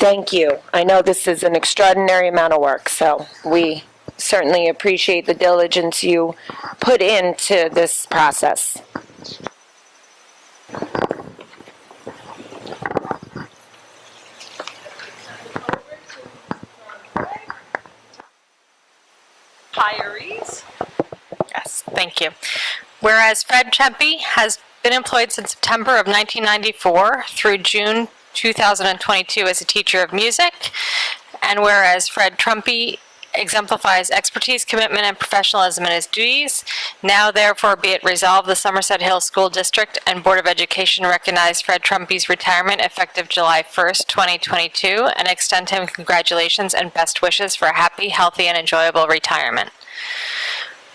Thank you. I know this is an extraordinary amount of work, so we certainly appreciate the diligence you put into this process. Hires. Yes, thank you. Whereas Fred Trempe has been employed since September of 1994 through June 2022 as a teacher of music, and whereas Fred Trempe exemplifies expertise, commitment, and professionalism in his duties, now therefore be it resolved, the Somerset Hills School District and Board of Education recognize Fred Trempe's retirement effective July 1st, 2022, and extend him congratulations and best wishes for a happy, healthy, and enjoyable retirement.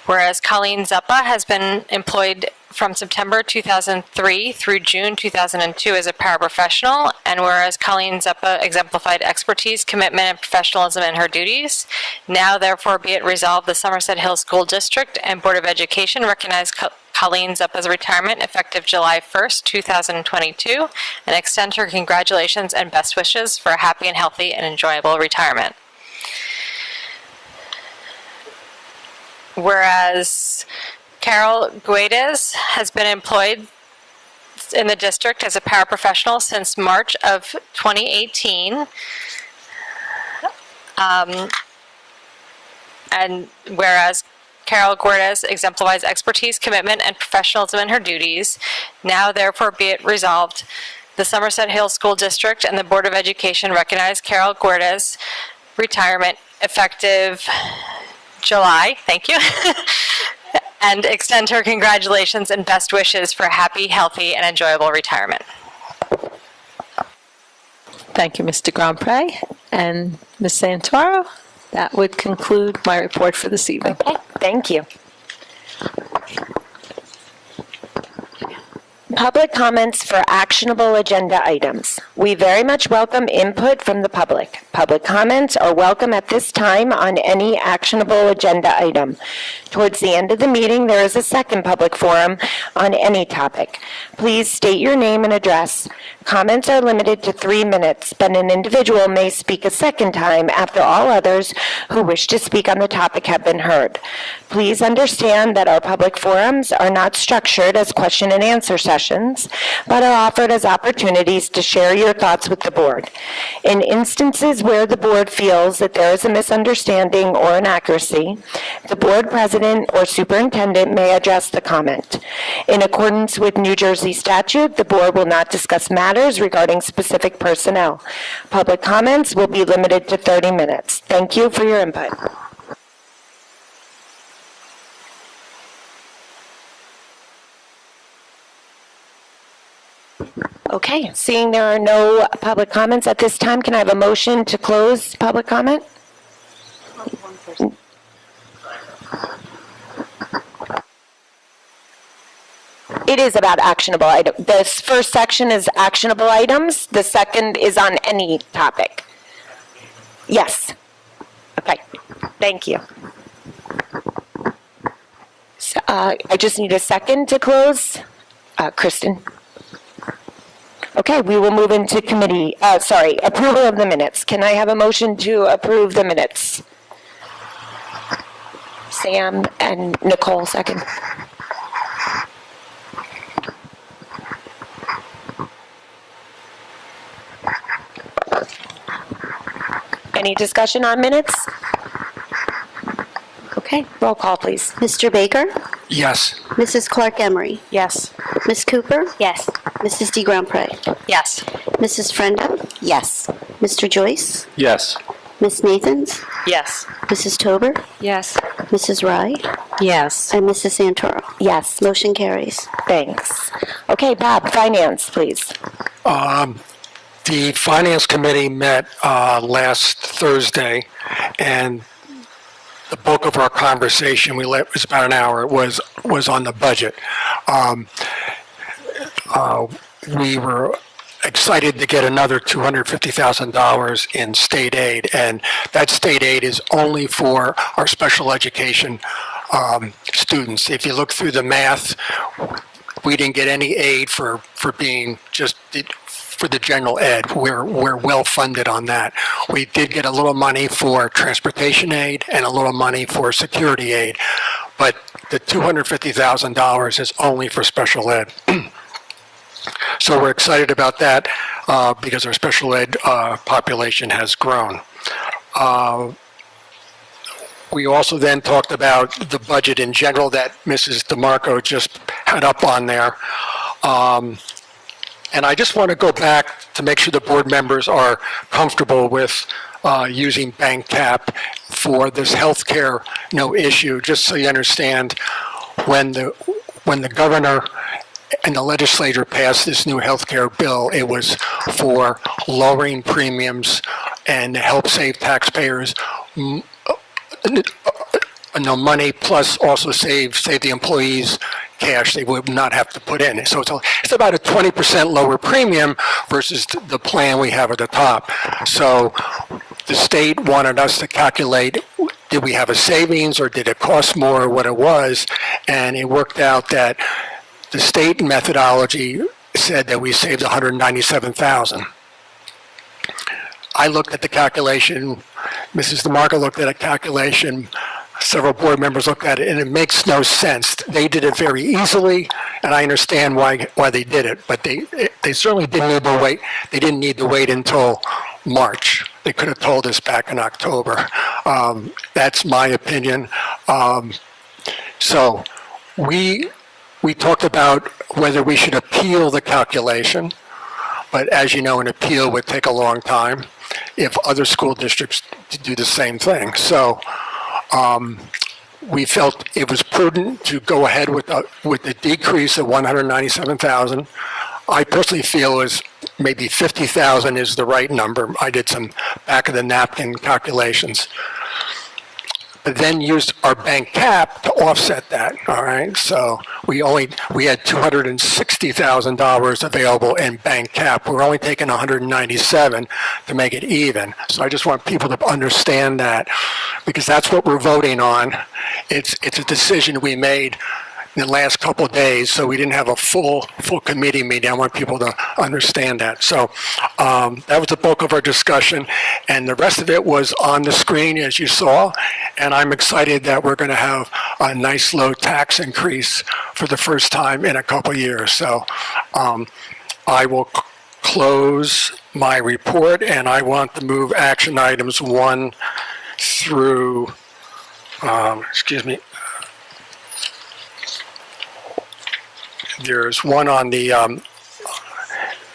Whereas Colleen Zuppa has been employed from September 2003 through June 2002 as a paraprofessional, and whereas Colleen Zuppa exemplified expertise, commitment, and professionalism in her duties, now therefore be it resolved, the Somerset Hills School District and Board of Education recognize Colleen Zuppa's retirement effective July 1st, 2022, and extend her congratulations and best wishes for a happy and healthy and enjoyable retirement. whereas Carol Guedes has been employed in the district as a paraprofessional since March of 2018. And whereas Carol Guedes exemplifies expertise, commitment, and professionalism in her duties, now therefore be it resolved, the Somerset Hills School District and the Board of Education recognize Carol Guedes' retirement effective July, thank you, and extend her congratulations and best wishes for a happy, healthy, and enjoyable retirement. Thank you, Mr. Grandpré. And Ms. Santoro, that would conclude my report for this evening. Okay, thank you. Public comments for actionable agenda items. We very much welcome input from the public. Public comments are welcome at this time on any actionable agenda item. Towards the end of the meeting, there is a second public forum on any topic. Please state your name and address. Comments are limited to 3 minutes, but an individual may speak a second time after all others who wish to speak on the topic have been heard. Please understand that our public forums are not structured as question and answer sessions, but are offered as opportunities to share your thoughts with the board. In instances where the board feels that there is a misunderstanding or inaccuracy, the board president or superintendent may address the comment. In accordance with New Jersey statute, the board will not discuss matters regarding specific personnel. Public comments will be limited to 30 minutes. Thank you for your input. Okay, seeing there are no public comments at this time, can I have a motion to close public comment? It is about actionable items. This first section is actionable items. The second is on any topic. Yes. Okay, thank you. So, I just need a second to close. Kristen? Okay, we will move into committee, approval of the minutes. Can I have a motion to approve the minutes? Sam and Nicole, second. Any discussion on minutes? Okay, roll call, please. Mr. Baker? Yes. Mrs. Clark Emery? Yes. Ms. Cooper? Yes. Mrs. D. Grandpré? Yes. Mrs. Frenda? Yes. Mr. Joyce? Yes. Ms. Nathans? Yes. Mrs. Tober? Yes. Mrs. Rye? Yes. And Mrs. Santoro? Yes, Motion carries. thanks. Okay, Bob, finance, please. The Finance Committee met last Thursday, and the bulk of our conversation, it was about an hour, was on the budget. We were excited to get another $250,000 in state aid, and that state aid is only for our special education students. If you look through the math, we didn't get any aid for being just for the general ed. We're well funded on that. We did get a little money for transportation aid and a little money for security aid, but the $250,000 is only for special ed. So we're excited about that because our special ed population has grown. We also then talked about the budget in general that Mrs. DeMarco just had up on there. And I just want to go back to make sure the board members are comfortable with using bank tap for this healthcare issue, just so you understand when the governor and the legislature passed this new healthcare bill, it was for lowering premiums and to help save taxpayers money, plus also save the employees cash they would not have to put in. So it's about a 20% lower premium versus the plan we have at the top. So the state wanted us to calculate, did we have a savings or did it cost more, what it was, and it worked out that the state methodology said that we saved $197,000. I looked at the calculation, Mrs. DeMarco looked at a calculation, several board members looked at it, and it makes no sense. They did it very easily, and I understand why they did it, but they certainly didn't need to wait. They didn't need to wait until March. They could have told us back in October. That's my opinion. So we talked about whether we should appeal the calculation, but as you know, an appeal would take a long time if other school districts do the same thing. So we felt it was prudent to go ahead with the decrease of 197,000. I personally feel is maybe 50,000 is the right number. I did some back of the napkin calculations, but then used our bank cap to offset that. All right, so we had $260,000 available in bank cap. We're only taking 197 to make it even. So I just want people to understand that, because that's what we're voting on. It's a decision we made in the last couple of days, so we didn't have a full committee meeting. I want people to understand that. So that was the bulk of our discussion, and the rest of it was on the screen, as you saw, and I'm excited that we're going to have a nice low tax increase for the first time in a couple of years. So I will close my report, and I want to move action items 1 through, there's one on the,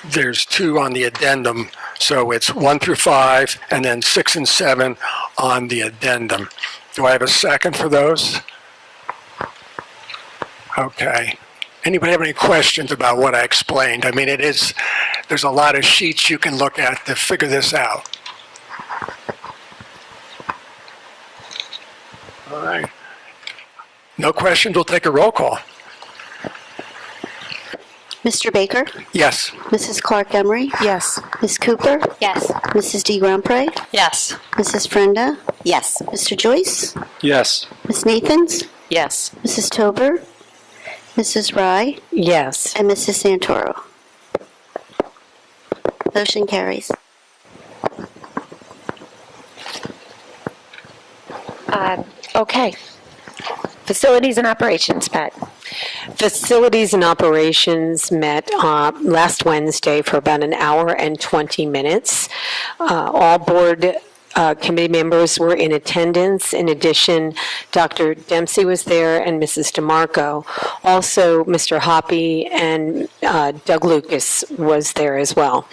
there's 2 on the addendum, so it's 1 through 5, and then 6 and 7 on the addendum. Do I have a second for those? Okay. Anybody have any questions about what I explained? I mean, there's a lot of sheets you can look at to figure this out. All right. No questions, we'll take a roll call. Mr. Baker? Yes. Mrs. Clark Emery? Yes. Ms. Cooper? Yes. Mrs. D. Grandpre? Yes. Mrs. Frenda? Yes. Mr. Joyce? Yes. Ms. Nathans? Yes. Mrs. Tober? Mrs. Rye? Yes. And Mrs. Santoro? Motion carries. Okay. Facilities and operations, Pat. Facilities and Operations met last Wednesday for about an hour and 20 minutes. All board committee members were in attendance. In addition, Dr. Dempsey was there and Mrs. DeMarco. Also, Mr. Hoppy and Doug Lucas was there as well.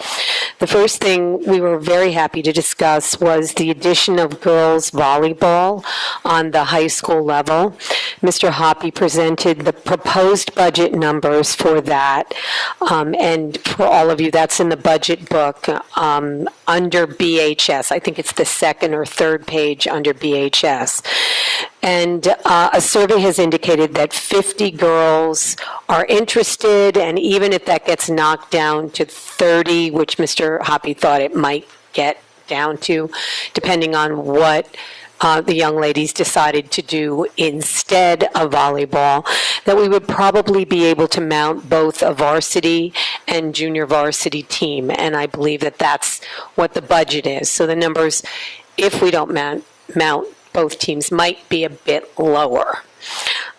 The first thing we were very happy to discuss was the addition of girls volleyball on the high school level. Mr. Hoppy presented the proposed budget numbers for that. And for all of you, that's in the budget book under BHS. I think it's the second or third page under BHS. And a survey has indicated that 50 girls are interested, and even if that gets knocked down to 30, which Mr. Hoppy thought it might get down to, depending on what the young ladies decided to do instead of volleyball, that we would probably be able to mount both a varsity and junior varsity team. And I believe that that's what the budget is. So the numbers, if we don't mount both teams, might be a bit lower.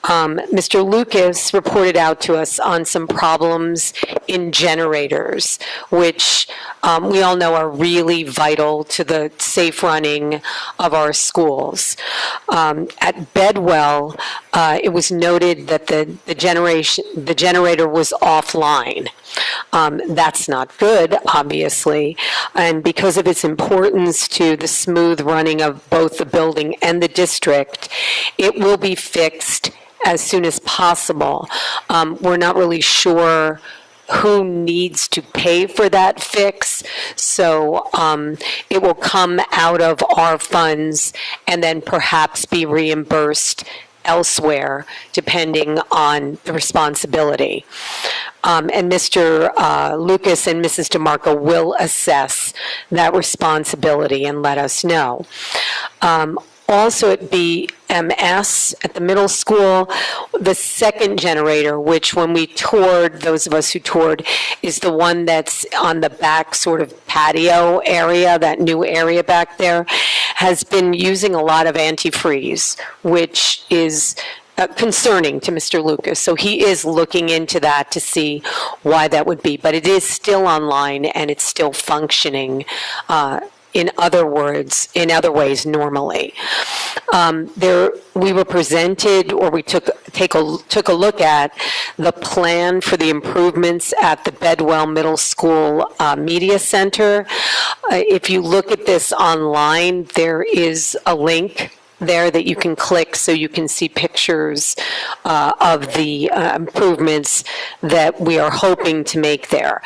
Mr. Lucas reported out to us on some problems in generators, which we all know are really vital to the safe running of our schools. At Bedwell, it was noted that the generator was offline. That's not good, obviously, and because of its importance to the smooth running of both the building and the district, it will be fixed as soon as possible. We're not really sure who needs to pay for that fix, so it will come out of our funds and then perhaps be reimbursed elsewhere, depending on the responsibility. And Mr. Lucas and Mrs. DeMarco will assess that responsibility and let us know. Also at BMS, at the middle school, the second generator, which when we toured, those of us who toured, is the one that's on the back sort of patio area, that new area back there, has been using a lot of antifreeze, which is concerning to Mr. Lucas. So he is looking into that to see why that would be. But it is still online and it's still functioning, in other ways normally. We were presented, or we took a look at the plan for the improvements at the Bedwell Middle School Media Center. If you look at this online, there is a link there that you can click so you can see pictures of the improvements that we are hoping to make there.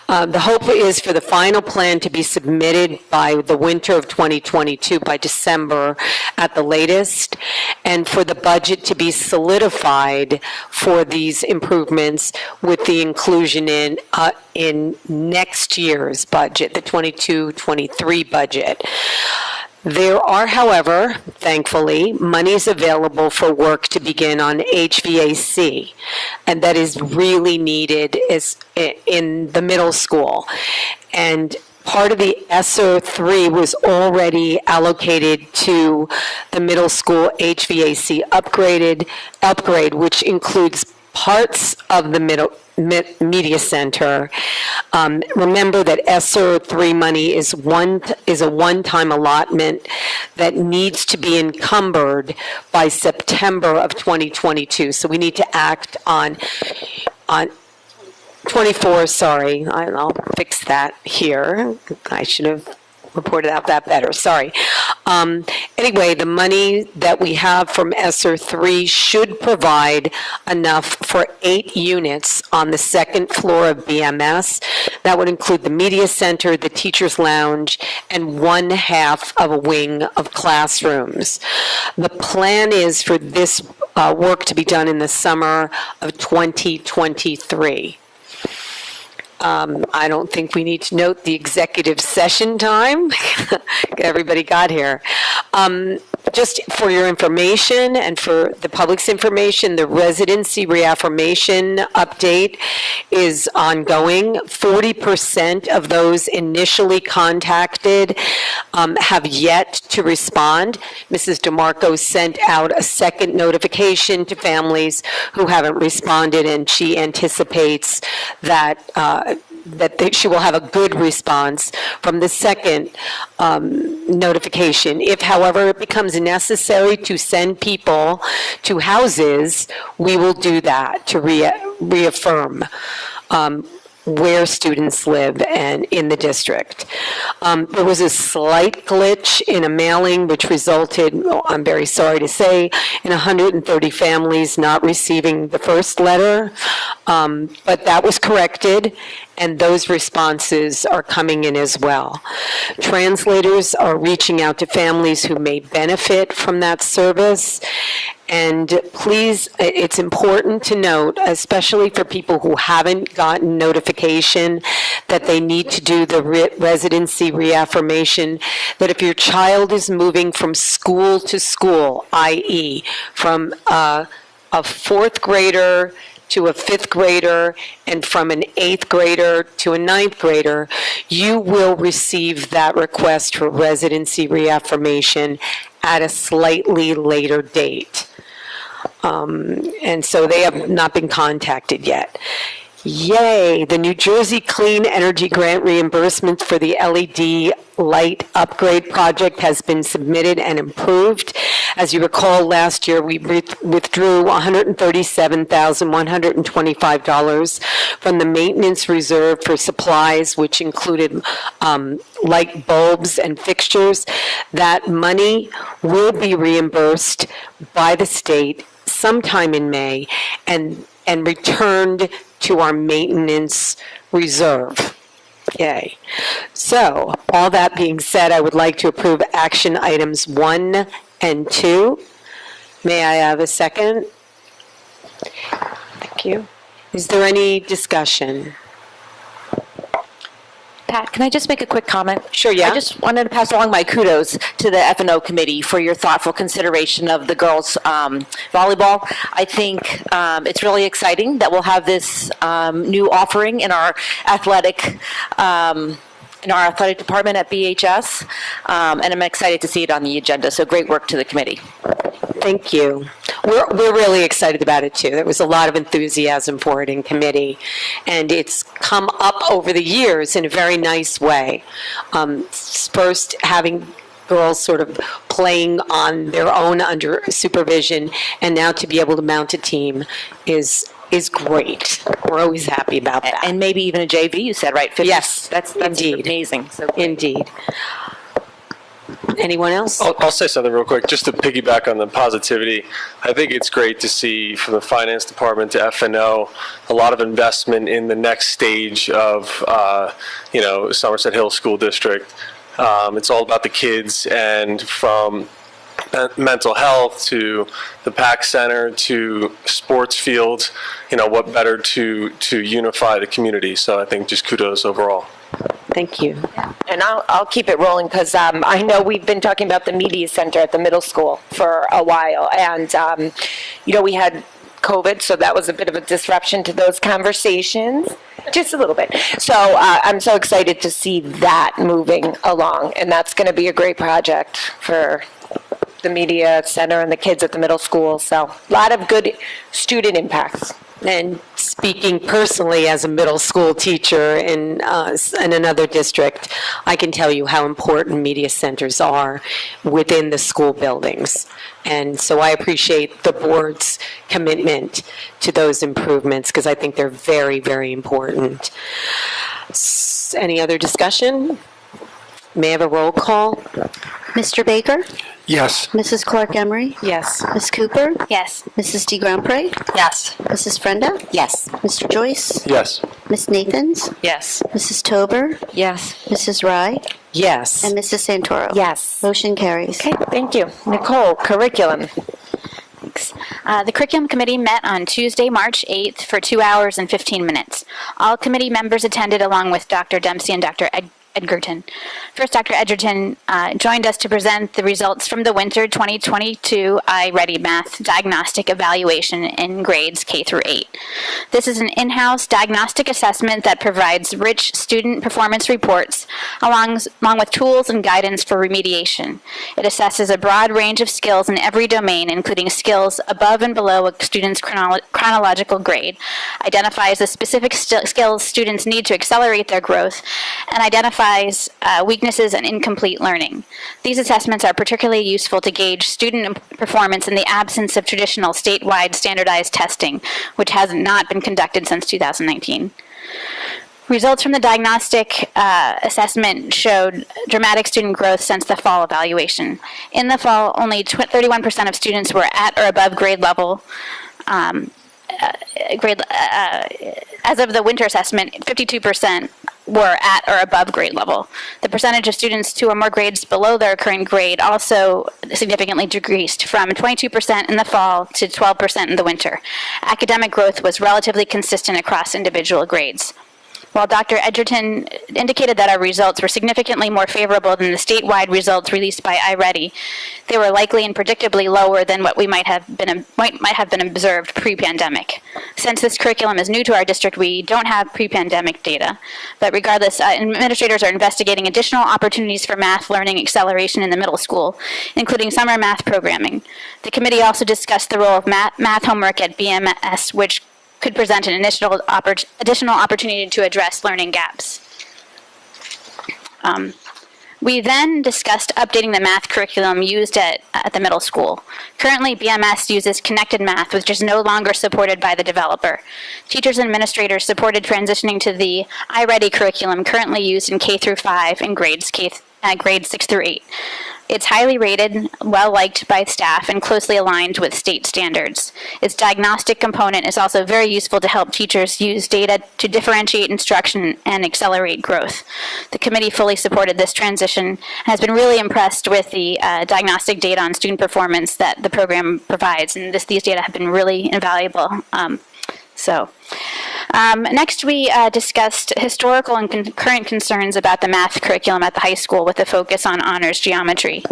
The hope is for the final plan to be submitted by the winter of 2022, by December at the latest, and for the budget to be solidified for these improvements with the inclusion in next year's budget, the 22-23 budget. There are, however, thankfully, monies available for work to begin on HVAC, and that is really needed in the middle school. And part of the ESSER 3 was already allocated to the middle school HVAC upgrade, which includes parts of the media center. Remember that ESSER 3 money is a one-time allotment that needs to be encumbered by September of 2022. So we need to act on 24, sorry, I'll fix that here. I should have reported out that better, sorry. Anyway, the money that we have from ESSER 3 should provide enough for 8 units on the second floor of BMS. That would include the media center, the teacher's lounge, and 1/2 of a wing of classrooms. The plan is for this work to be done in the summer of 2023. I don't think we need to note the executive session time. Everybody got here. Just for your information and for the public's information, the residency reaffirmation update is ongoing. 40% of those initially contacted have yet to respond. Mrs. DeMarco sent out a second notification to families who haven't responded, and she anticipates that she will have a good response from the second notification. If, however, it becomes necessary to send people to houses, we will do that to reaffirm where students live and in the district. There was a slight glitch in a mailing which resulted, I'm very sorry to say, in 130 families not receiving the first letter, but that was corrected, and those responses are coming in as well. Translators are reaching out to families who may benefit from that service. And please, it's important to note, especially for people who haven't gotten notification that they need to do the residency reaffirmation, that if your child is moving from school to school, i.e. from a 4th grader to a 5th grader, and from an 8th grader to a 9th grader, you will receive that request for residency reaffirmation at a slightly later date. And so they have not been contacted yet. Yay, the New Jersey Clean Energy Grant reimbursement for the LED light upgrade project has been submitted and approved. As you recall, last year we withdrew $137,125 from the maintenance reserve for supplies, which included light bulbs and fixtures. That money will be reimbursed by the state sometime in May and returned to our maintenance reserve. Yay. So, all that being said, I would like to approve action items 1 and 2. May I have a second? Thank you. Is there any discussion? Pat, can I just make a quick comment? Sure, yeah. I just wanted to pass along my kudos to the F&O committee for your thoughtful consideration of the girls' volleyball. I think it's really exciting that we'll have this new offering in our athletic department at BHS, and I'm excited to see it on the agenda. So great work to the committee. Thank you. We're really excited about it, too. There was a lot of enthusiasm for it in committee, and it's come up over the years in a very nice way. First, having girls sort of playing on their own under supervision, and now to be able to mount a team is great. We're always happy about that. And maybe even a JV, you said, right? 50? Yes, That's indeed. amazing. So Indeed. Anyone else? I'll say something real quick, just to piggyback on the positivity. I think it's great to see from the finance department to F&O a lot of investment in the next stage of, Somerset Hills School District. It's all about the kids, and from mental health to the PAC Center to sports fields, what better to unify the community. So I think just kudos overall. Thank you. And I'll keep it rolling because I know we've been talking about the media center at the middle school for a while. And, we had COVID, so that was a bit of a disruption to those conversations, just a little bit. So I'm so excited to see that moving along. And that's going to be a great project for the media center and the kids at the middle school. So a lot of good student impacts. And speaking personally as a middle school teacher in another district, I can tell you how important media centers are within the school buildings. And so I appreciate the board's commitment to those improvements because I think they're very, very important. Any other discussion? May I have a roll call? Mr. Baker? Yes. Mrs. Clark Emery? Yes. Ms. Cooper? Yes. Mrs. De Grandpré? Yes. Mrs. Frenda? yes. Mr. Joyce? Yes. Ms. Nathans? Yes. Mrs. Tober? Yes. Mrs. Rye? Yes. And Mrs. Santoro? Yes. Motion carries. Okay, thank you. Nicole, curriculum. Thanks. The Curriculum Committee met on Tuesday, March 8th for 2 hours and 15 minutes. All committee members attended along with Dr. Dempsey and Dr. Edgerton. First, Dr. Edgerton joined us to present the results from the winter 2022 iReady Math Diagnostic Evaluation in grades K through 8. This is an in-house diagnostic assessment that provides rich student performance reports along with tools and guidance for remediation. It assesses a broad range of skills in every domain, including skills above and below a student's chronological grade, identifies the specific skills students need to accelerate their growth, and identifies weaknesses and incomplete learning. These assessments are particularly useful to gauge student performance in the absence of traditional statewide standardized testing, which has not been conducted since 2019. Results from the diagnostic assessment showed dramatic student growth since the fall evaluation. In the fall, only 31% of students were at or above grade level. As of the winter assessment, 52% were at or above grade level. The percentage of students 2 or more grades below their current grade also significantly decreased from 22% in the fall to 12% in the winter. Academic growth was relatively consistent across individual grades. While Dr. Edgerton indicated that our results were significantly more favorable than the statewide results released by iReady, they were likely and predictably lower than what we might have been observed pre-pandemic. Since this curriculum is new to our district, we don't have pre-pandemic data. But regardless, administrators are investigating additional opportunities for math learning acceleration in the middle school, including summer math programming. The committee also discussed the role of math homework at BMS, which could present an additional opportunity to address learning gaps. We then discussed updating the math curriculum used at the middle school. Currently, BMS uses Connected Math, which is no longer supported by the developer. Teachers and administrators supported transitioning to the iReady curriculum currently used in K through 5 in grades 6 through 8. It's highly rated, well-liked by staff, and closely aligned with state standards. Its diagnostic component is also very useful to help teachers use data to differentiate instruction and accelerate growth. The committee fully supported this transition and has been really impressed with the diagnostic data on student performance that the program provides, and these data have been really invaluable. Next, we discussed historical and current concerns about the math curriculum at the high school with a focus on honors geometry.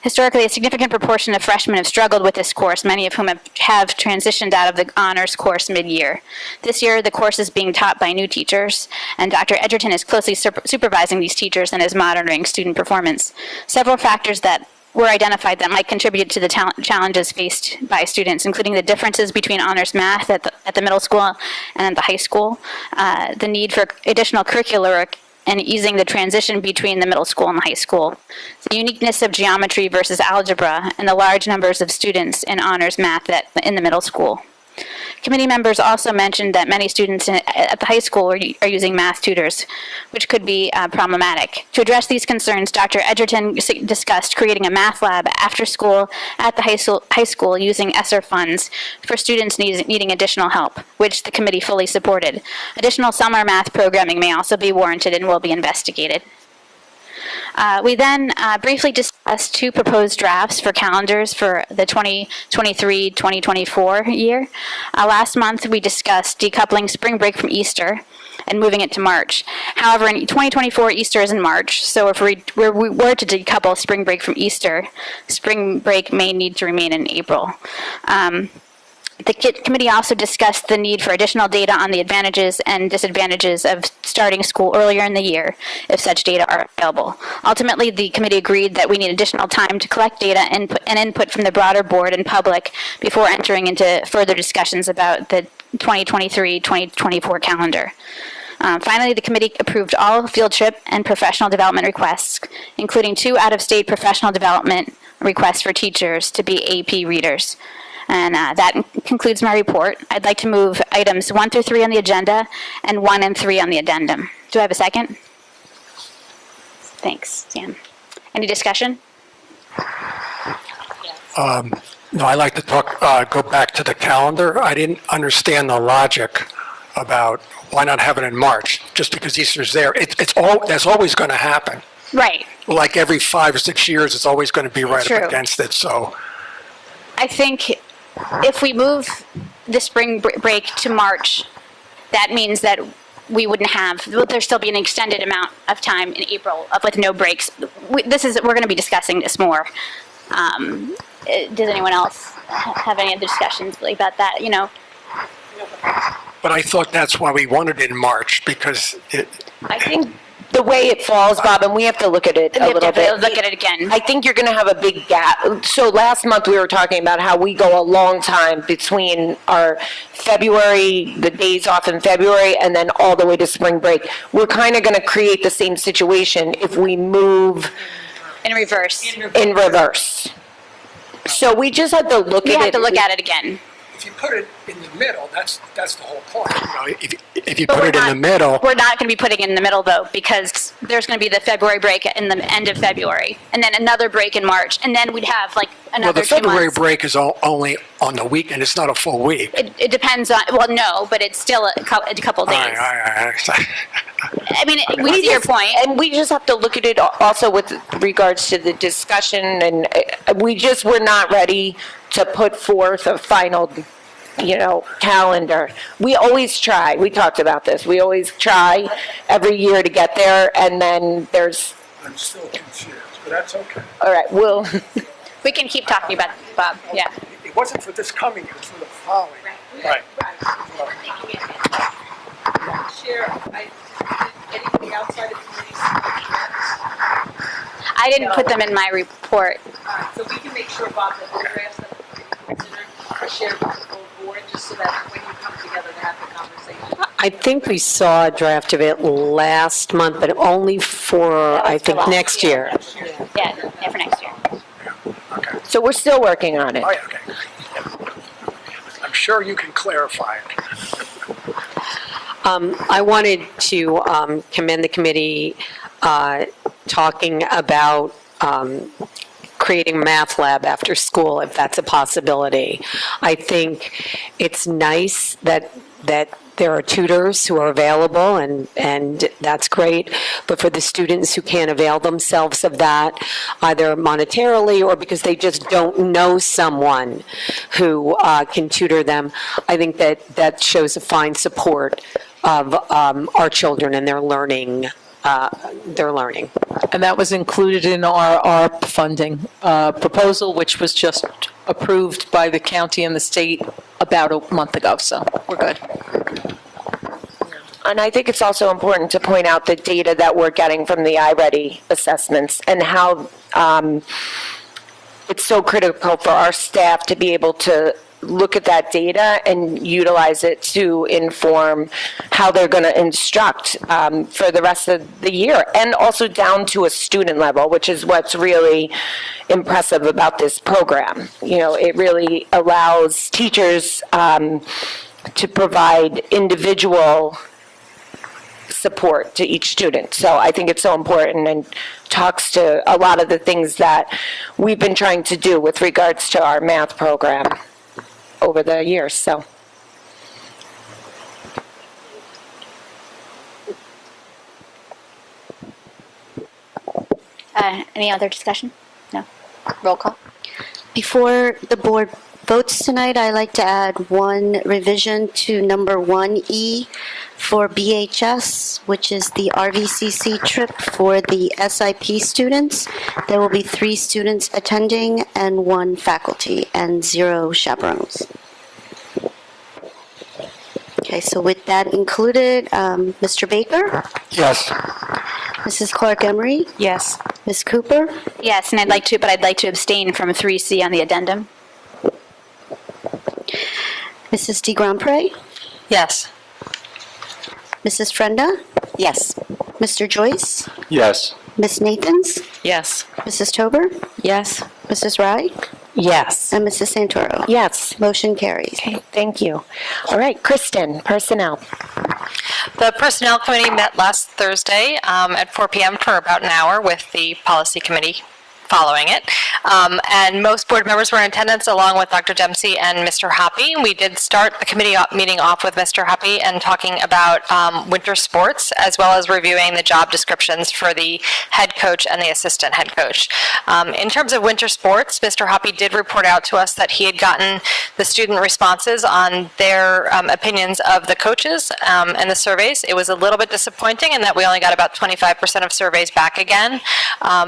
Historically, a significant proportion of freshmen have struggled with this course, many of whom have transitioned out of the honors course mid-year. This year, the course is being taught by new teachers, and Dr. Edgerton is closely supervising these teachers and is monitoring student performance. Several factors that were identified that might contribute to the challenges faced by students, including the differences between honors math at the middle school and at the high school, the need for additional curricular and easing the transition between the middle school and the high school, the uniqueness of geometry versus algebra, and the large numbers of students in honors math in the middle school. Committee members also mentioned that many students at the high school are using math tutors, which could be problematic. To address these concerns, Dr. Edgerton discussed creating a math lab after school at the high school using ESSER funds for students needing additional help, which the committee fully supported. Additional summer math programming may also be warranted and will be investigated. We then briefly discussed two proposed drafts for calendars for the 2023-2024 year. Last month, we discussed decoupling spring break from Easter and moving it to March. However, in 2024, Easter is in March, so if we were to decouple spring break from Easter, spring break may need to remain in April. The committee also discussed the need for additional data on the advantages and disadvantages of starting school earlier in the year, if such data are available. Ultimately, the committee agreed that we need additional time to collect data and input from the broader board and public before entering into further discussions about the 2023-2024 calendar. Finally, the committee approved all field trip and professional development requests, including 2 out-of-state professional development requests for teachers to be AP readers. And that concludes my report. I'd like to move items 1 through 3 on the agenda and 1 and 3 on the addendum. Do I have a second? Thanks, Sam. Any discussion? No, I'd like to go back to the calendar. I didn't understand the logic about why not have it in March, just because Easter's there. That's always going to happen. Right. Like every 5 or 6 years, it's always going to be right True. up against it, so. I think if we move the spring break to March, that means that we wouldn't have, there'll still be an extended amount of time in April with no breaks. We're going to be discussing this more. Does anyone else have any other discussions about that, you know? But I thought that's why we wanted it in March, because I think the way it falls, Bob, and we have to look at it a little bit. Look at it again. I think you're going to have a big gap. So last month, we were talking about how we go a long time between our February, the days off in February, and then all the way to spring break. We're kind of going to create the same situation if we move In reverse. in reverse. So we just have to look We at it. have to look at it again. if you put it in the middle, that's the whole point. You know, if you But put it in the middle, We're not going to be putting it in the middle, though, because there's going to be the February break in the end of February, and then another break in March, and then we'd have like well, another the 2 months. February break is only on the weekend. It's not a full week. It depends on, well, no, but it's still a couple days. I mean, we see your point. And we just have to look at it also with regards to the discussion, and we're not ready to put forth a final, calendar. We always try, we talked about this, we always try every year to get there, and then there's, I'm still confused, but that's okay. all right, we'll, We can keep talking about it, Bob, yeah. It wasn't for this coming, it was for the following. Right. Anything outside of committees? I didn't put them in my report. So we can make sure, Bob, that the drafts that we consider are shared with the whole board, just so that when you come together to have the conversation. I think we saw a draft of it last month, but only for, I think, next year. Yeah, for next year. so we're still working on it. Oh, yeah, okay. I'm sure you can clarify it. I wanted to commend the committee talking about creating a math lab after school, if that's a possibility. I think it's nice that there are tutors who are available, and that's great. But for the students who can't avail themselves of that, either monetarily or because they just don't know someone who can tutor them, I think that shows a fine support of our children and their learning. And that was included in our ARP funding proposal, which was just approved by the county and the state about a month ago, so we're good. And I think it's also important to point out the data that we're getting from the iReady assessments and how it's so critical for our staff to be able to look at that data and utilize it to inform how they're going to instruct for the rest of the year, and also down to a student level, which is what's really impressive about this program. You know, it really allows teachers to provide individual support to each student. So I think it's so important and talks to a lot of the things that we've been trying to do with regards to our math program over the years, so. Any other discussion? No. Roll call. Before the board votes tonight, I'd like to add one revision to number 1E for BHS, which is the RVCC trip for the SIP students. There will be 3 students attending and 1 faculty and 0 chaperones. Okay, so with that included, Mr. Baker? Yes. Mrs. Clark Emery? Yes. Ms. Cooper? Yes, and I'd like to abstain from 3C on the addendum. Mrs. de Grandpré? Yes. Mrs. Frenda? Yes. Mr. Joyce? Yes. Ms. Nathans? Yes. Mrs. Tober? Yes. Mrs. Rye? Yes. And Mrs. Santoro? Yes. Motion carries. Okay, thank you. All right, Kristen, personnel. The Personnel Committee met last Thursday at 4 p.m. for about an hour with the Policy Committee following it. And most board members were in attendance along with Dr. Dempsey and Mr. Hoppy. We did start the committee meeting off with Mr. Hoppy and talking about winter sports, as well as reviewing the job descriptions for the head coach and the assistant head coach. In terms of winter sports, Mr. Hoppy did report out to us that he had gotten the student responses on their opinions of the coaches and the surveys. It was a little bit disappointing in that we only got about 25% of surveys back again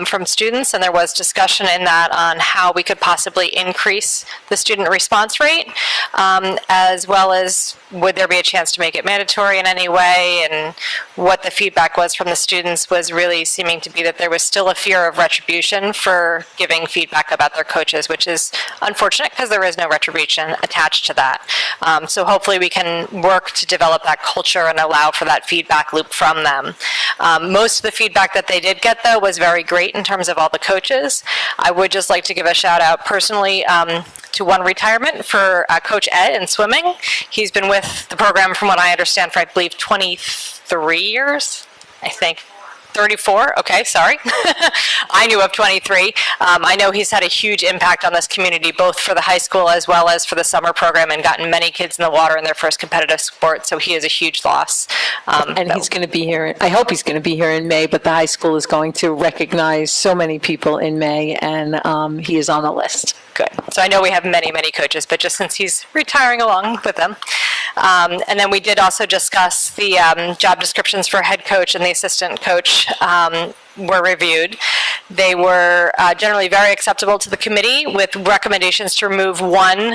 from students, and there was discussion in that on how we could possibly increase the student response rate, as well as would there be a chance to make it mandatory in any way, and what the feedback was from the students was really seeming to be that there was still a fear of retribution for giving feedback about their coaches, which is unfortunate because there is no retribution attached to that. So hopefully we can work to develop that culture and allow for that feedback loop from them. Most of the feedback that they did get, though, was very great in terms of all the coaches. I would just like to give a shout out personally to one retirement for Coach Ed in swimming. He's been with the program, from what I understand, for I believe 23 years, I think. 34, okay, sorry. I knew of 23. I know he's had a huge impact on this community, both for the high school as well as for the summer program, and gotten many kids in the water in their first competitive sport, so he is a huge loss. And he's going to be here, I hope he's going to be here in May, but the high school is going to recognize so many people in May, and he is on the list. Good. So I know we have many, many coaches, but just since he's retiring along with them. And then we did also discuss the job descriptions for head coach and the assistant coach were reviewed. They were generally very acceptable to the committee, with recommendations to remove one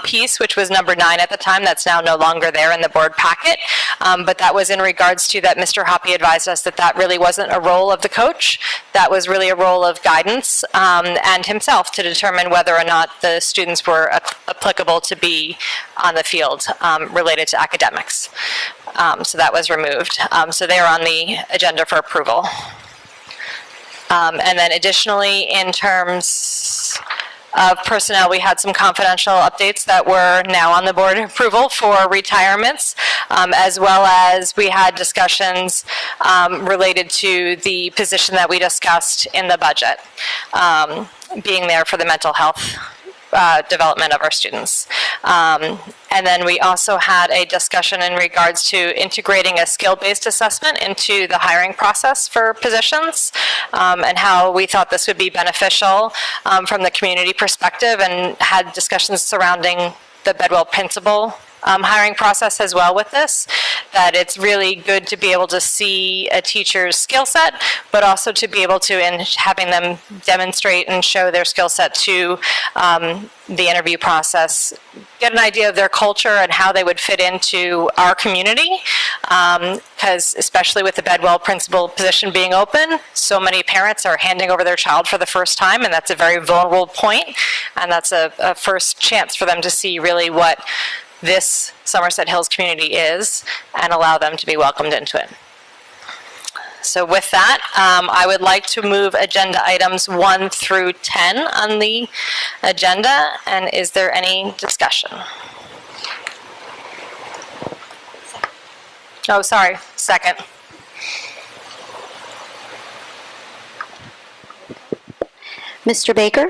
piece, which was number 9 at the time. That's now no longer there in the board packet. But that was in regards to that Mr. Hoppy advised us that that really wasn't a role of the coach. That was really a role of guidance and himself to determine whether or not the students were applicable to be on the field related to academics. So that was removed. So they are on the agenda for approval. And then additionally, in terms of personnel, we had some confidential updates that were now on the board approval for retirements, as well as we had discussions related to the position that we discussed in the budget, being there for the mental health development of our students. And then we also had a discussion in regards to integrating a skill-based assessment into the hiring process for positions, and how we thought this would be beneficial from the community perspective, and had discussions surrounding the Bedwell principal hiring process as well with this, that it's really good to be able to see a teacher's skill set, but also to be able to, in having them demonstrate and show their skill set to the interview process, get an idea of their culture and how they would fit into our community. Because especially with the Bedwell principal position being open, so many parents are handing over their child for the first time, and that's a very vulnerable point, and that's a first chance for them to see really what this Somerset Hills community is, and allow them to be welcomed into it. So with that, I would like to move agenda items 1 through 10 on the agenda, and is there any discussion? Oh, sorry, second. Mr. Baker?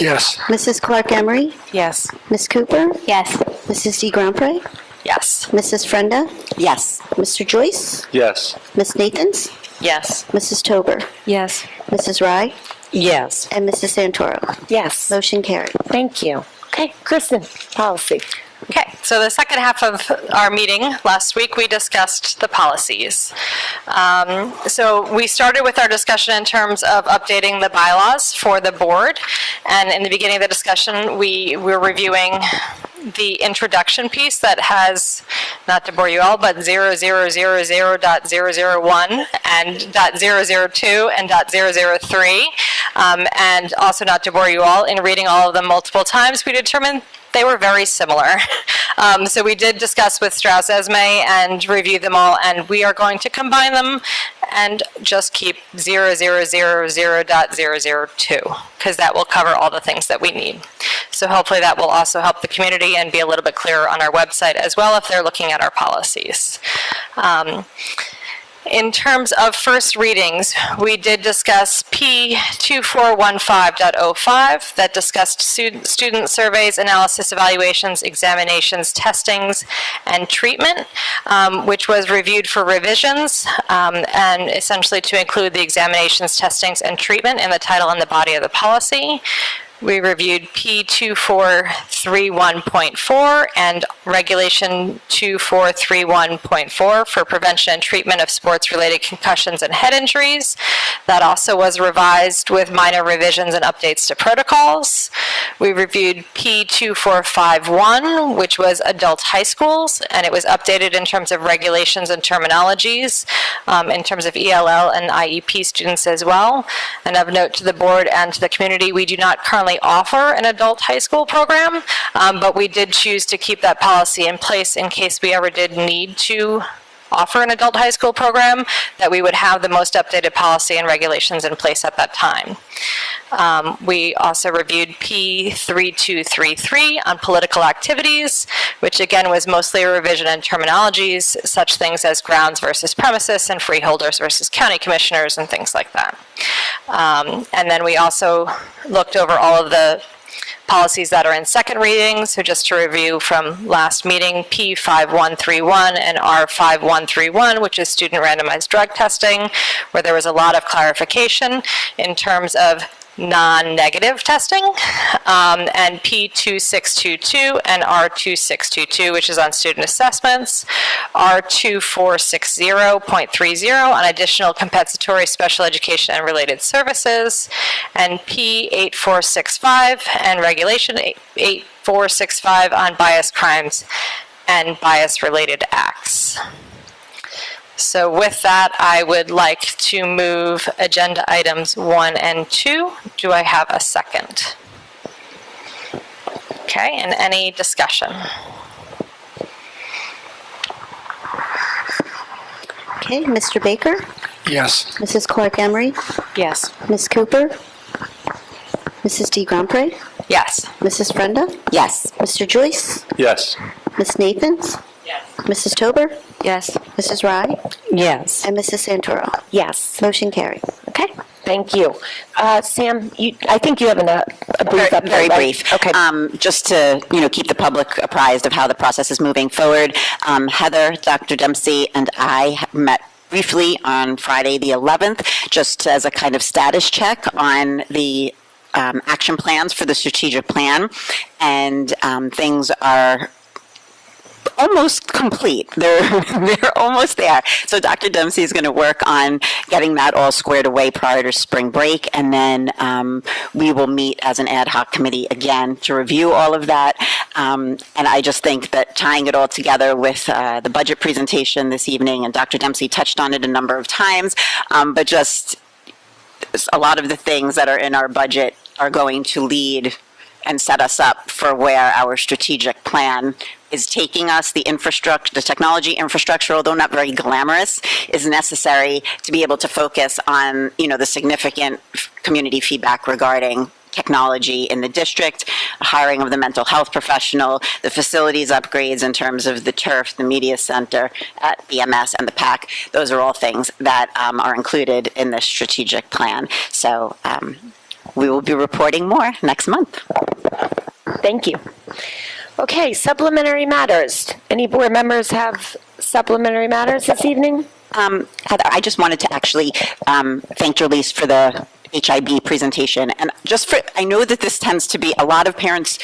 Yes. Mrs. Clark Emery? Yes. Ms. Cooper? Yes. Mrs. D. Grandpré? Yes. Mrs. Frenda? Yes. Mr. Joyce? Yes. Ms. Nathans? Yes. Mrs. Tober? Yes. Mrs. Rye? Yes. And Mrs. Santoro? Yes. Motion carried. Thank you. Okay, Kristen, policy. Okay, so the second half of our meeting last week, we discussed the policies. So we started with our discussion in terms of updating the bylaws for the board. And in the beginning of the discussion, we were reviewing the introduction piece that has, not to bore you all, but 0000.001 and .002 and .003. And also, not to bore you all, in reading all of them multiple times, we determined they were very similar. So we did discuss with Strauss Esme and review them all, and we are going to combine them and just keep 0000.002, because that will cover all the things that we need. So hopefully that will also help the community and be a little bit clearer on our website as well if they're looking at our policies. In terms of first readings, we did discuss P2415.05 that discussed student surveys, analysis, evaluations, examinations, testings, and treatment, which was reviewed for revisions, and essentially to include the examinations, testings, and treatment in the title and the body of the policy. We reviewed P2431.4 and Regulation 2431.4 for prevention and treatment of sports-related concussions and head injuries. That also was revised with minor revisions and updates to protocols. We reviewed P2451, which was adult high schools, and it was updated in terms of regulations and terminologies, in terms of ELL and IEP students as well. And of note to the board and to the community, we do not currently offer an adult high school program, but we did choose to keep that policy in place in case we ever did need to offer an adult high school program, that we would have the most updated policy and regulations in place at that time. We also reviewed P3233 on political activities, which again was mostly a revision in terminologies, such things as grounds versus premises and freeholders versus county commissioners and things like that. And then we also looked over all of the policies that are in second reading. So just to review from last meeting, P5131 and R5131, which is student randomized drug testing, where there was a lot of clarification in terms of non-negative testing, and P2622 and R2622, which is on student assessments, R2460.30 on additional compensatory special education and related services, and P8465 and Regulation 8465 on bias crimes and bias-related acts. So with that, I would like to move agenda items 1 and 2. Do I have a second? Okay, and any discussion? Okay, Mr. Baker? Yes. Mrs. Clark Emery? Yes. Ms. Cooper? Mrs. D. Grandpré? Yes. Mrs. Frenda? Yes. Mr. Joyce? Yes. Ms. Nathans? Yes. Mrs. Tober? Yes. Mrs. Rye? Yes. And Mrs. Santoro? Yes. Motion carried. Okay, Thank you. Sam, I think you have a brief update, Very right? brief. Okay. Just to, keep the public apprised of how the process is moving forward. Heather, Dr. Dempsey, and I met briefly on Friday, the 11th, just as a kind of status check on the action plans for the strategic plan. And things are almost complete. They're almost there. So Dr. Dempsey is going to work on getting that all squared away prior to spring break, and then we will meet as an ad hoc committee again to review all of that. And I just think that tying it all together with the budget presentation this evening, and Dr. Dempsey touched on it a number of times, but just a lot of the things that are in our budget are going to lead and set us up for where our strategic plan is taking us. The infrastructure, the technology infrastructure, although not very glamorous, is necessary to be able to focus on, the significant community feedback regarding technology in the district, hiring of the mental health professional, the facilities upgrades in terms of the turf, the media center at BMS, and the PAC. Those are all things that are included in this strategic plan. So we will be reporting more next month. Thank you. Okay, supplementary matters. Any board members have supplementary matters this evening? Heather, I just wanted to actually thank Jolise for the HIB presentation. And I know that this tends to be, a lot of parents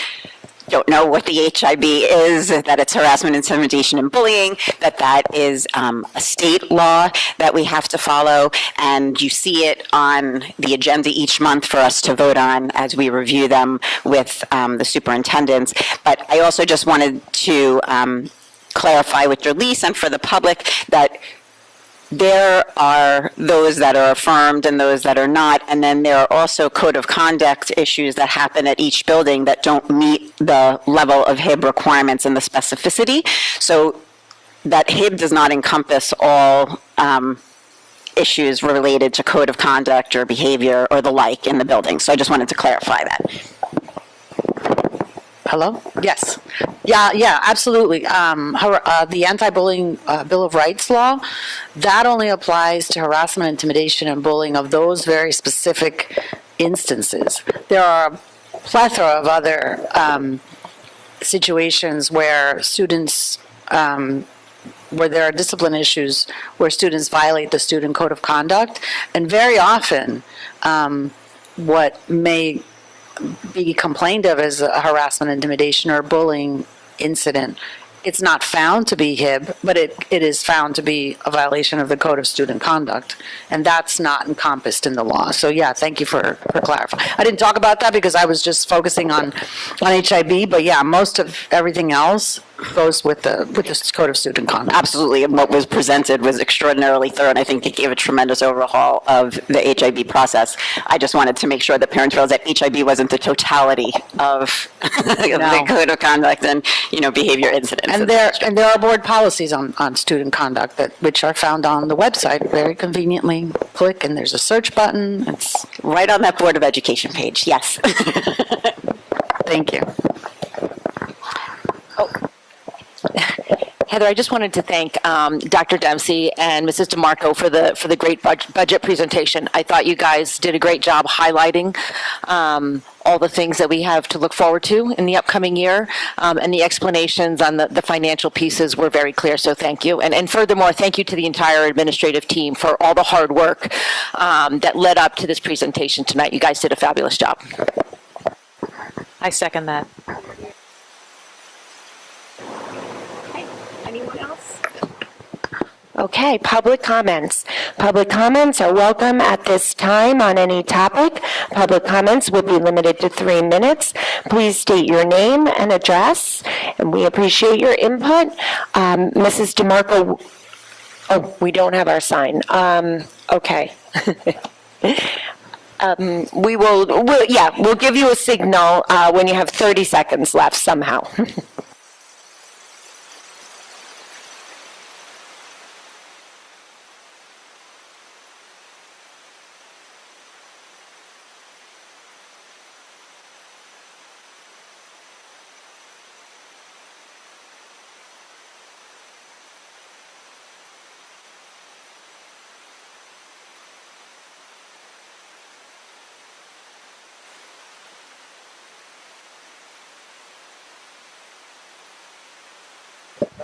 don't know what the HIB is, that it's harassment, intimidation, and bullying, that is a state law that we have to follow, and you see it on the agenda each month for us to vote on as we review them with the superintendents. But I also just wanted to clarify with Jolise and for the public that there are those that are affirmed and those that are not, and then there are also code of conduct issues that happen at each building that don't meet the level of HIB requirements and the specificity. So that HIB does not encompass all issues related to code of conduct or behavior or the like in the building. So I just wanted to clarify that. Hello? Yes. Yeah, absolutely. The anti-bullying Bill of Rights law, that only applies to harassment, intimidation, and bullying of those very specific instances. There are a plethora of other situations where students, where there are discipline issues, where students violate the student code of conduct. And very often, what may be complained of as a harassment, intimidation, or bullying incident, it's not found to be HIB, but it is found to be a violation of the Code of Student Conduct, and that's not encompassed in the law. So yeah, thank you for clarifying. I didn't talk about that because I was just focusing on HIB, but yeah, most of everything else goes with the Code of Student Conduct. Absolutely, and what was presented was extraordinarily thorough, and I think it gave a tremendous overhaul of the HIB process. I just wanted to make sure that parents realized that HIB wasn't the totality of the Code of Conduct and, behavior incidents. And there are board policies on student conduct which are found on the website. Very conveniently, click and there's a search button. It's right on that Board of Education page. Yes. Thank you. Heather, I just wanted to thank Dr. Dempsey and Mrs. DeMarco for the great budget presentation. I thought you guys did a great job highlighting all the things that we have to look forward to in the upcoming year, and the explanations on the financial pieces were very clear, so thank you. And furthermore, thank you to the entire administrative team for all the hard work that led up to this presentation tonight. You guys did a fabulous job. I second that. Anyone else? Okay, public comments. Public comments are welcome at this time on any topic. Public comments will be limited to 3 minutes. Please state your name and address, and we appreciate your input. Mrs. DeMarco, we don't have our sign. Okay. We'll give you a signal when you have 30 seconds left somehow.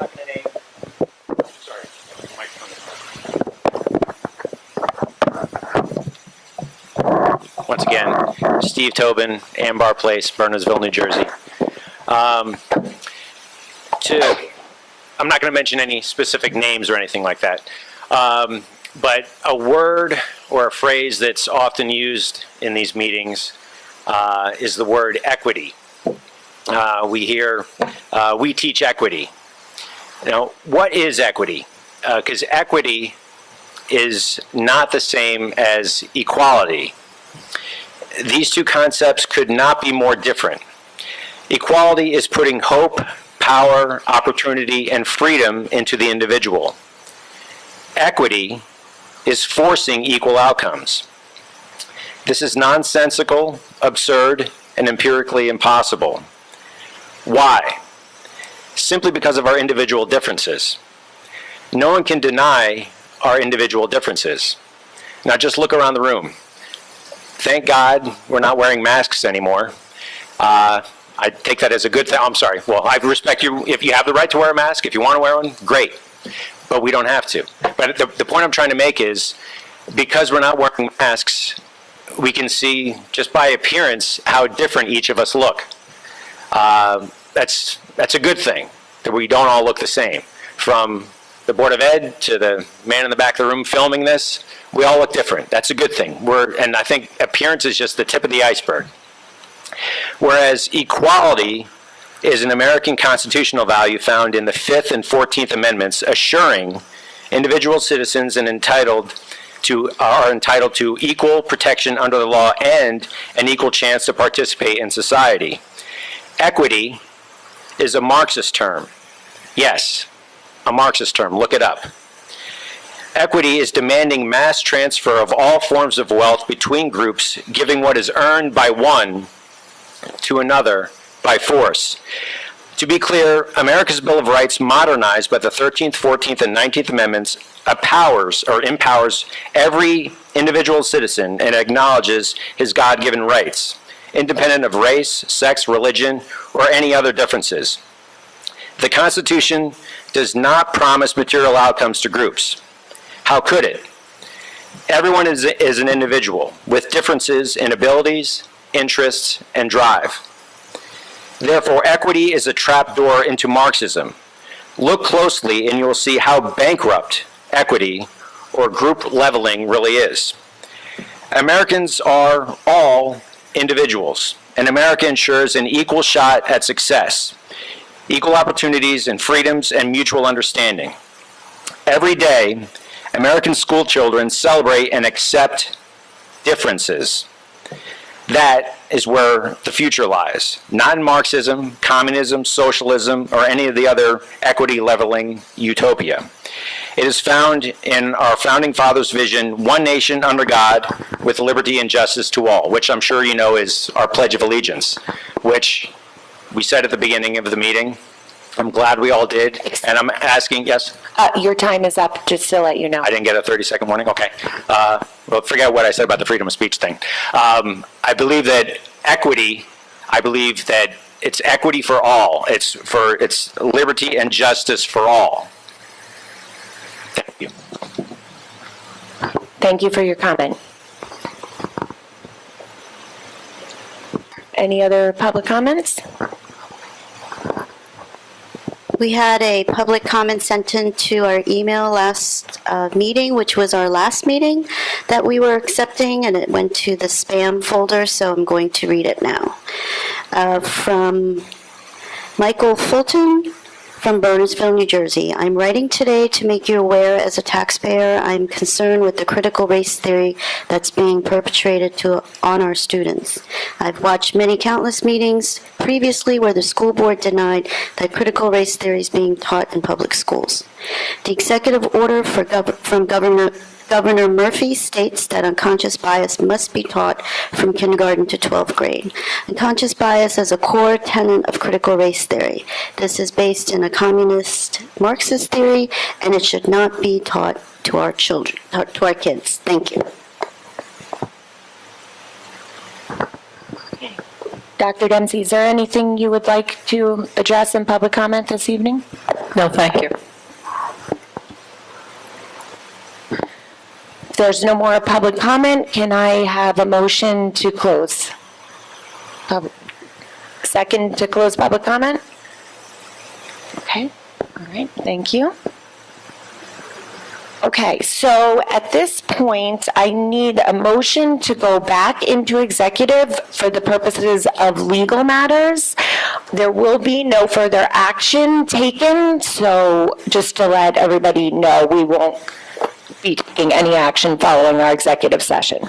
not going to name. Sorry, once again, Steve Tobin, Ambar Place, Bernardsville, New Jersey. I'm not going to mention any specific names or anything like that, but a word or a phrase that's often used in these meetings is the word equity. We hear, we teach equity. Now, what is equity? Because equity is not the same as equality. These two concepts could not be more different. Equality is putting hope, power, opportunity, and freedom into the individual. Equity is forcing equal outcomes. This is nonsensical, absurd, and empirically impossible. Why? Simply because of our individual differences. No one can deny our individual differences. Now just look around the room. Thank God we're not wearing masks anymore. I take that as a good thing. I'm sorry. Well, I respect you. If you have the right to wear a mask, if you want to wear one, great. But we don't have to. But the point I'm trying to make is, because we're not wearing masks, we can see just by appearance how different each of us look. That's a good thing, that we don't all look the same. From the Board of Ed to the man in the back of the room filming this, we all look different. That's a good thing. And I think appearance is just the tip of the iceberg. Whereas equality is an American constitutional value found in the 5th and 14th Amendments, assuring individual citizens are entitled to equal protection under the law and an equal chance to participate in society. Equity is a Marxist term. Yes, a Marxist term. Look it up. Equity is demanding mass transfer of all forms of wealth between groups, giving what is earned by one to another by force. To be clear, America's Bill of Rights, modernized by the 13th, 14th, and 19th Amendments, empowers every individual citizen and acknowledges his God-given rights, independent of race, sex, religion, or any other differences. The Constitution does not promise material outcomes to groups. How could it? Everyone is an individual with differences in abilities, interests, and drive. Therefore, equity is a trapdoor into Marxism. Look closely and you'll see how bankrupt equity or group leveling really is. Americans are all individuals, and America ensures an equal shot at success, equal opportunities and freedoms, and mutual understanding. Every day, American school children celebrate and accept differences. That is where the future lies, not in Marxism, communism, socialism, or any of the other equity leveling utopia. It is found in our founding fathers' vision, one nation under God, with liberty and justice to all, which I'm sure you know is our Pledge of Allegiance, which we said at the beginning of the meeting. I'm glad we all did, and I'm asking, yes? Your time is up, just to let you know. I didn't get a 30-second warning? Okay. Well, forget what I said about the freedom of speech thing. I believe that equity, it's equity for all. It's liberty and justice for all. Thank you. Thank you for your comment. Any other public comments? We had a public comment sent in to our email last meeting, which was our last meeting that we were accepting, and it went to the spam folder, so I'm going to read it now. From Michael Fulton from Bernardsville, New Jersey. I'm writing today to make you aware, as a taxpayer, I'm concerned with the critical race theory that's being perpetrated on our students. I've watched many countless meetings previously where the school board denied that critical race theory is being taught in public schools. The executive order from Governor Murphy states that unconscious bias must be taught from kindergarten to 12th grade. Unconscious bias is a core tenet of critical race theory. This is based in a communist Marxist theory, and it should not be taught to our children, to our kids. Thank you. Dr. Dempsey, is there anything you would like to address in public comment this evening? No, thank you. If there's no more public comment, can I have a motion to close? Second to close public comment? Okay, all right, thank you. Okay, so at this point, I need a motion to go back into executive for the purposes of legal matters. There will be no further action taken, so just to let everybody know, we won't be taking any action following our executive session.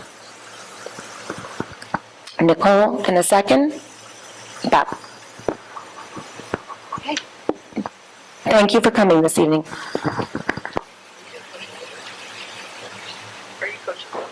Nicole, can a second? Bob. Okay. Thank you for coming this evening. Are you coaching?